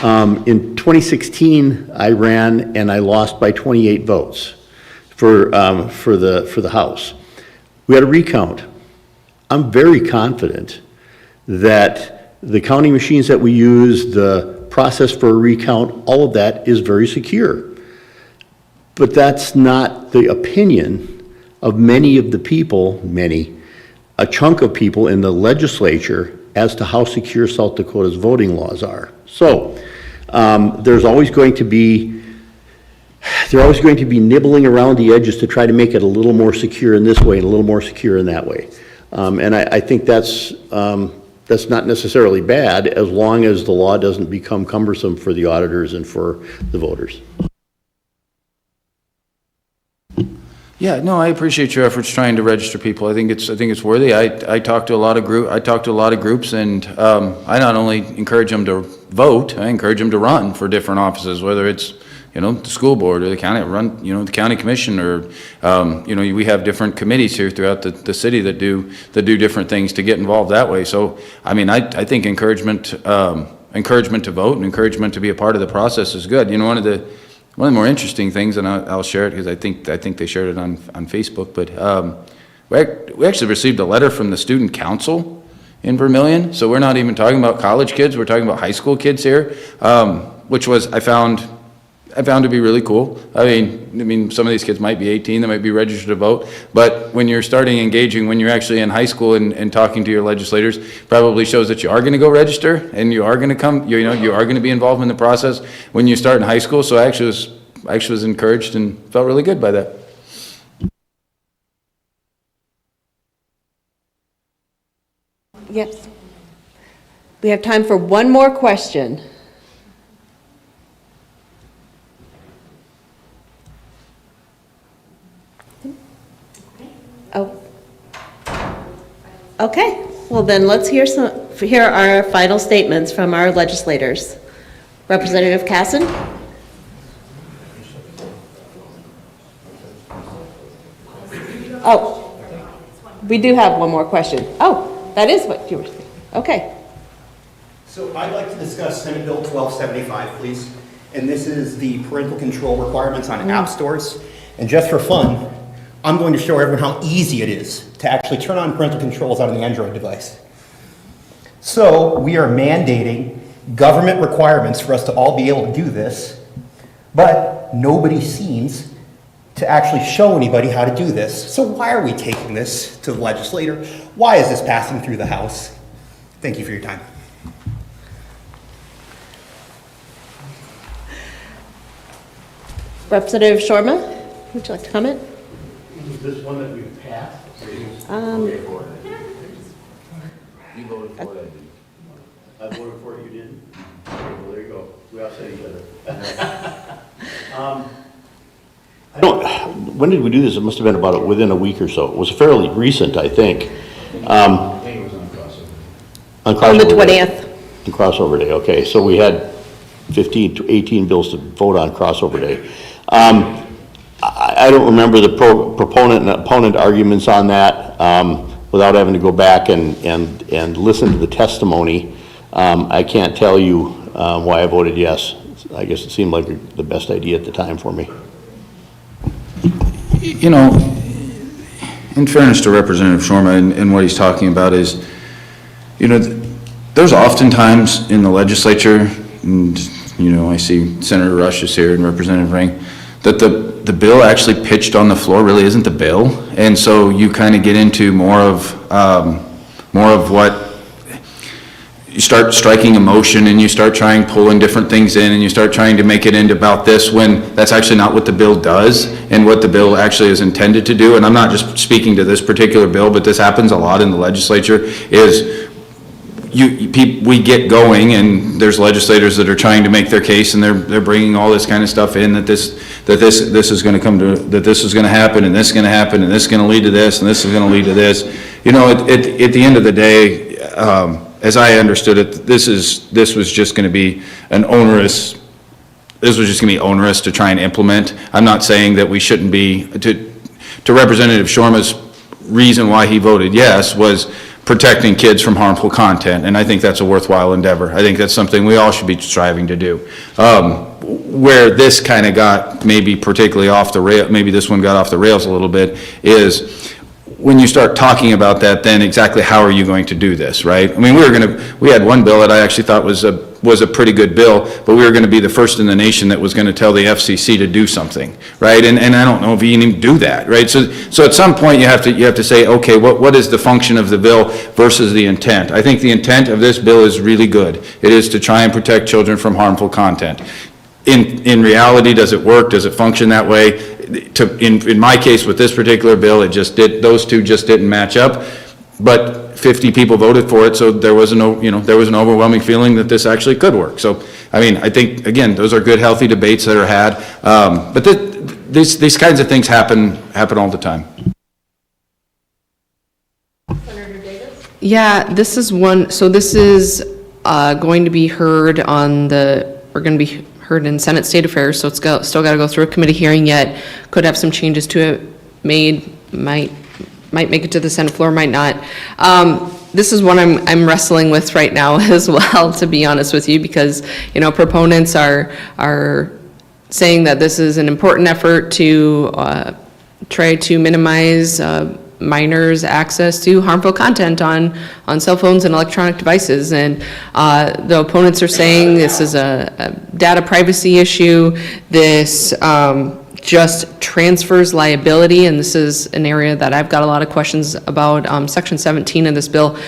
In 2016, I ran and I lost by 28 votes for the House. We had a recount. I'm very confident that the counting machines that we use, the process for a recount, all of that is very secure. But that's not the opinion of many of the people, a chunk of people in the legislature as to how secure South Dakota's voting laws are. So they're always going to be nibbling around the edges to try to make it a little more secure in this way and a little more secure in that way. And I think that's not necessarily bad as long as the law doesn't become cumbersome for the auditors and for the voters. Yeah, no, I appreciate your efforts trying to register people. I think it's worthy. I talk to a lot of groups, and I not only encourage them to vote, I encourage them to run for different offices, whether it's the school board or the county the county commission, or we have different committees here throughout the city that do different things to get involved that way. So I mean, I think encouragement to vote and encouragement to be a part of the process is good. One of the more interesting things, and I'll share it because I think they shared it on Facebook, but we actually received a letter from the student council in Vermillion. So we're not even talking about college kids, we're talking about high school kids here, which was, I found to be really cool. I mean, some of these kids might be 18, they might be registered to vote, but when you're starting engaging, when you're actually in high school and talking to your legislators, probably shows that you are going to go register and you are going to come, you are going to be involved in the process when you start in high school. So I actually was encouraged and felt really good by that. Yes. We have time for one more question. Oh. Okay, well then let's hear our final statements from our legislators. Representative Casson? Oh, we do have one more question. Oh, that is what you were saying. Okay. So I'd like to discuss Senate Bill 1275, please. And this is the parental control requirements on app stores. And just for fun, I'm going to show everyone how easy it is to actually turn on parental controls on an Android device. So we are mandating government requirements for us to all be able to do this, but nobody seems to actually show anybody how to do this. So why are we taking this to the legislator? Why is this passing through the House? Thank you for your time. Representative Shorma, would you like to comment? Is this one that we passed? You voted for it. I voted for it, you didn't? Well, there you go. We offset each other. When did we do this? It must have been about within a week or so. It was fairly recent, I think. I think it was on crossover. On the 20th. On crossover day, okay. So we had 15 to 18 bills to vote on crossover day. I don't remember the proponent and opponent arguments on that without having to go back and listen to the testimony. I can't tell you why I voted yes. I guess it seemed like the best idea at the time for me. In fairness to Representative Shorma and what he's talking about is, there's oftentimes in the legislature, and, I see Senator Rush is here and Representative Ring, that the bill actually pitched on the floor really isn't the bill. And so you kind of get into more of what, you start striking emotion and you start trying pulling different things in and you start trying to make it into about this when that's actually not what the bill does and what the bill actually is intended to do. And I'm not just speaking to this particular bill, but this happens a lot in the legislature, is we get going and there's legislators that are trying to make their case and they're bringing all this kind of stuff in that this is going to come to, that this is going to happen and this is going to happen and this is going to lead to this and this is going to lead to this. At the end of the day, as I understood it, this was just going to be onerous to try and implement. I'm not saying that we shouldn't be, to Representative Shorma's reason why he voted yes was protecting kids from harmful content, and I think that's a worthwhile endeavor. I think that's something we all should be striving to do. Where this kind of got maybe particularly off the rail, maybe this one got off the rails a little bit, is when you start talking about that, then exactly how are you going to do this, right? I mean, we had one bill that I actually thought was a pretty good bill, but we were going to be the first in the nation that was going to tell the FCC to do something, right? And I don't know if you can even do that, right? So at some point you have to say, okay, what is the function of the bill versus the intent? I think the intent of this bill is really good. It is to try and protect children from harmful content. In reality, does it work? Does it function that way? In my case with this particular bill, those two just didn't match up. But 50 people voted for it, so there was an overwhelming feeling that this actually could work. So, I mean, I think, again, those are good, healthy debates that are had. But these kinds of things happen all the time. Senator Davis? Yeah, this is one, so this is going to be heard we're going to be heard in Senate State Affairs, so it's still got to go through a committee hearing yet. Could have some changes to it, might make it to the Senate floor, might not. This is one I'm wrestling with right now as well, to be honest with you, because, proponents are saying that this is an important effort to try to minimize minors' access to harmful content on cell phones and electronic devices. And the opponents are saying this is a data privacy issue. This just transfers liability, and this is an area that I've got a lot of questions about. Section 17 of this bill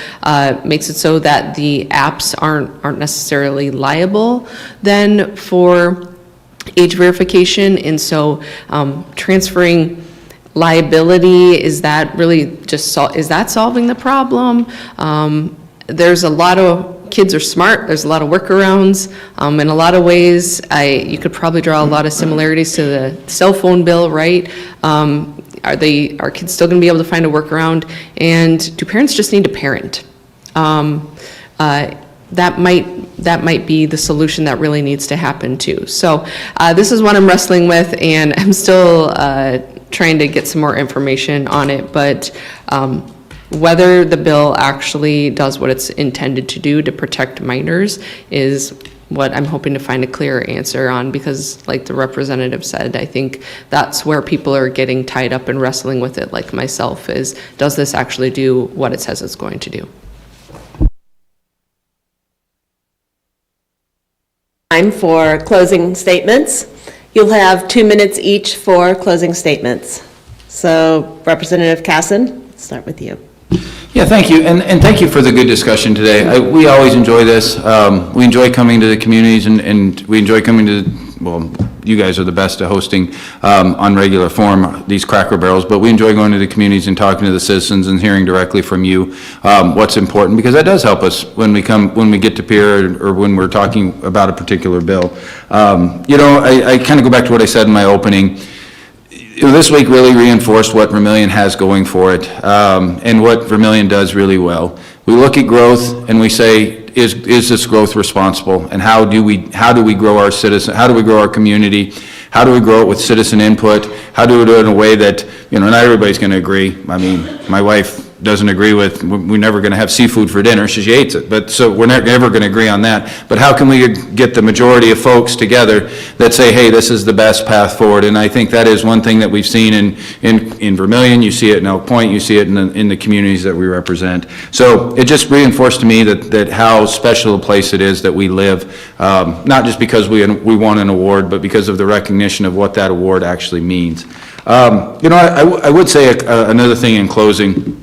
makes it so that the apps aren't necessarily liable then for age verification, and so transferring liability, is that really just is that solving the problem? There's a lot of kids are smart. There's a lot of workarounds. In a lot of ways, you could probably draw a lot of similarities to the cell phone bill, right? Are kids still going to be able to find a workaround? And do parents just need to parent? That might be the solution that really needs to happen too. So this is what I'm wrestling with, and I'm still trying to get some more information on it. But whether the bill actually does what it's intended to do to protect minors is what I'm hoping to find a clearer answer on, because like the representative said, I think that's where people are getting tied up and wrestling with it, like myself, is does this actually do what it says it's going to do? Time for closing statements. You'll have 2 minutes each for closing statements. So Representative Casson, let's start with you. Yeah, thank you, and thank you for the good discussion today. We always enjoy this. We enjoy coming to the communities, and we enjoy coming to, well, you guys are the best at hosting on regular form these Cracker Barrels, but we enjoy going to the communities and talking to the citizens and hearing directly from you what's important, because that does help us when we get to peer or when we're talking about a particular bill. I kind of go back to what I said in my opening. This week really reinforced what Vermillion has going for it, and what Vermillion does really well. We look at growth and we say, is this growth responsible? And how do we grow our citizen? How do we grow our community? How do we grow it with citizen input? How do we do it in a way that, not everybody's going to agree. I mean, my wife doesn't agree with, we're never going to have seafood for dinner, she hates it, but, so we're never going to agree on that. But how can we get the majority of folks together that say, hey, this is the best path forward? And I think that is one thing that we've seen in Vermillion, you see it in Elk Point, you see it in the communities that we represent. So it just reinforced to me that how special a place it is that we live, not just because we won an award, but because of the recognition of what that award actually means. You know, I would say another thing in closing.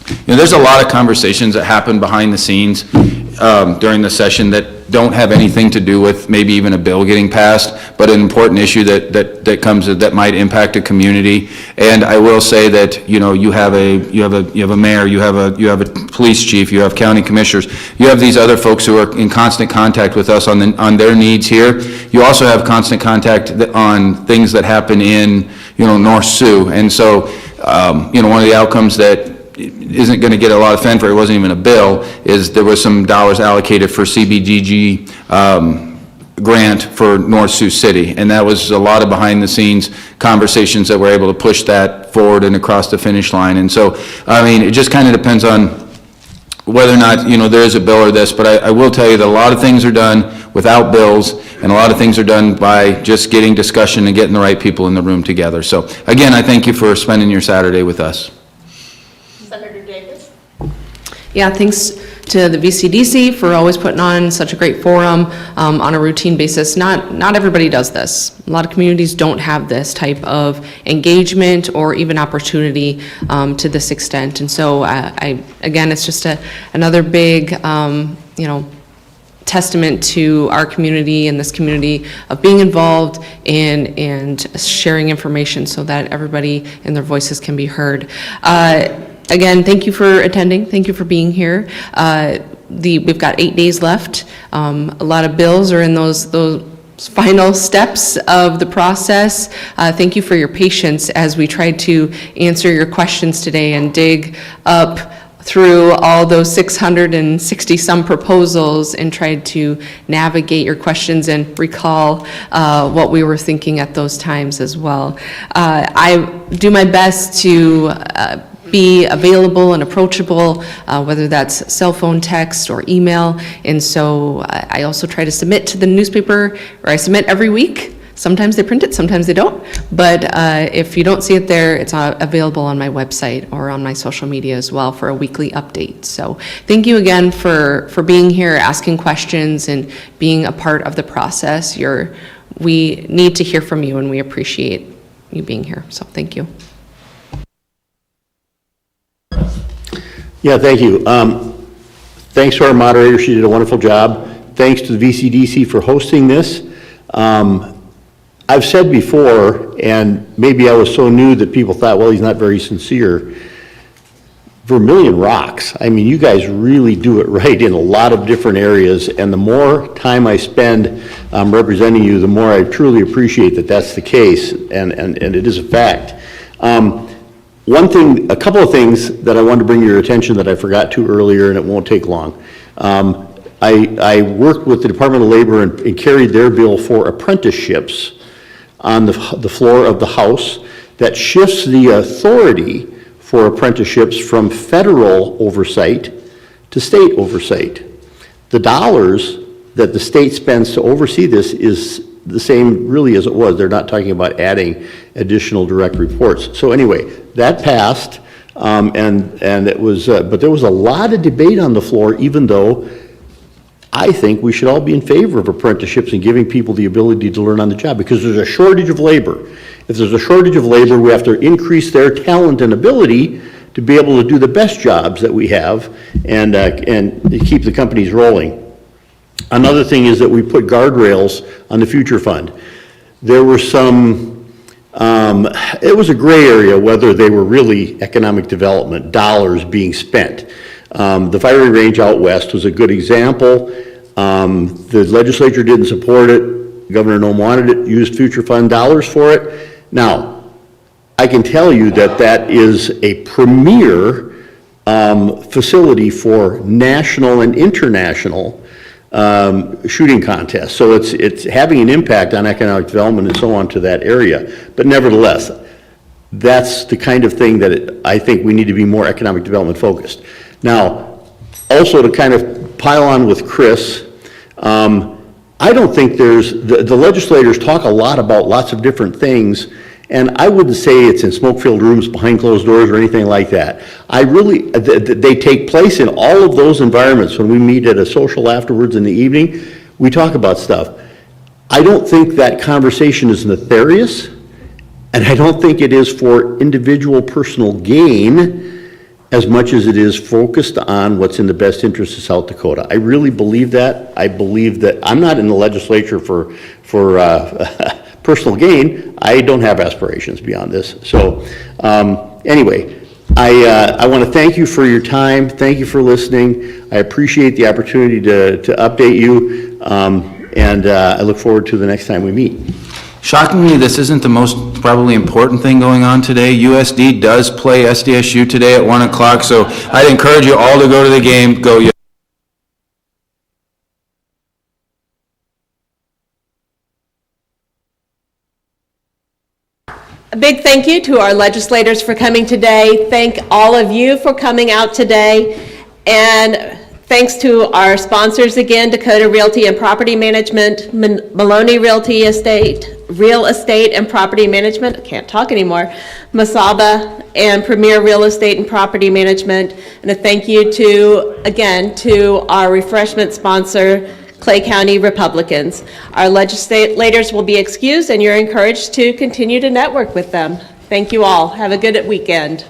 You know, there's a lot of conversations that happen behind the scenes during the session that don't have anything to do with maybe even a bill getting passed, but an important issue that comes that might impact a community. And I will say that, you know, you have a mayor, you have a police chief, you have county commissioners, you have these other folks who are in constant contact with us on their needs here. You also have constant contact on things that happen in, you know, North Sioux. And so, you know, one of the outcomes that isn't going to get a lot of fanfare, it wasn't even a bill, is there was some dollars allocated for CBDG grant for North Sioux City. And that was a lot of behind the scenes conversations that were able to push that forward and across the finish line. And so, I mean, it just kind of depends on whether or not, you know, there is a bill or this, but I will tell you that a lot of things are done without bills, and a lot of things are done by just getting discussion and getting the right people in the room together. So again, I thank you for spending your Saturday with us. Senator Davis? Yeah, thanks to the VCDC for always putting on such a great forum on a routine basis. Not everybody does this. A lot of communities don't have this type of engagement or even opportunity to this extent. And so again, it's just another big, you know, testament to our community and this community of being involved and sharing information so that everybody and their voices can be heard. Again, thank you for attending. Thank you for being here. We've got 8 days left. A lot of bills are in those final steps of the process. Thank you for your patience as we tried to answer your questions today and dig up through all those 660 some proposals and tried to navigate your questions and recall what we were thinking at those times as well. I do my best to be available and approachable, whether that's cell phone, text, or email. And so I also try to submit to the newspaper, or I submit every week. Sometimes they print it, sometimes they don't. But if you don't see it there, it's available on my website or on my social media as well for a weekly update. So thank you again for being here, asking questions, and being a part of the process. We need to hear from you, and we appreciate you being here. So thank you. Yeah, thank you. Thanks to our moderator, she did a wonderful job. Thanks to the VCDC for hosting this. I've said before, and maybe I was so new that people thought, well, he's not very sincere. Vermillion rocks. I mean, you guys really do it right in a lot of different areas, and the more time I spend representing you, the more I truly appreciate that that's the case, and it is a fact. A couple of things that I wanted to bring to your attention that I forgot to earlier, and it won't take long. I worked with the Department of Labor and carried their bill for apprenticeships on the floor of the House that shifts the authority for apprenticeships from federal oversight to state oversight. The dollars that the state spends to oversee this is the same really as it was. They're not talking about adding additional direct reports. So anyway, that passed, and it was, but there was a lot of debate on the floor, even though I think we should all be in favor of apprenticeships and giving people the ability to learn on the job, because there's a shortage of labor. If there's a shortage of labor, we have to increase their talent and ability to be able to do the best jobs that we have and keep the companies rolling. Another thing is that we put guardrails on the future fund. There were some, it was a gray area whether they were really economic development dollars being spent. The firing range out west was a good example. The legislature didn't support it. Governor Nome wanted it, used future fund dollars for it. Now, I can tell you that that is a premier facility for national and international shooting contests. So it's having an impact on economic development and so on to that area. But nevertheless, that's the kind of thing that I think we need to be more economic development focused. Now, also to kind of pile on with Chris, I don't think the legislators talk a lot about lots of different things, and I wouldn't say it's in smoke-filled rooms behind closed doors or anything like that. They take place in all of those environments. When we meet at a social afterwards in the evening, we talk about stuff. I don't think that conversation is nefarious, and I don't think it is for individual personal gain as much as it is focused on what's in the best interest of South Dakota. I really believe that. I believe that I'm not in the legislature for personal gain. I don't have aspirations beyond this. So anyway, I want to thank you for your time. Thank you for listening. I appreciate the opportunity to update you, and I look forward to the next time we meet. Shockingly, this isn't the most probably important thing going on today. USD does play SDSU today at 1 o'clock, so I'd encourage you all to go to the game. Go. A big thank you to our legislators for coming today. Thank all of you for coming out today. And thanks to our sponsors again, Dakota Realty and Property Management, Maloney Realty Real Estate and Property Management, I can't talk anymore, Masaba and Premier Real Estate and Property Management. And a thank you to our refreshment sponsor, Clay County Republicans. Our legislators will be excused, and you're encouraged to continue to network with them. Thank you all. Have a good weekend.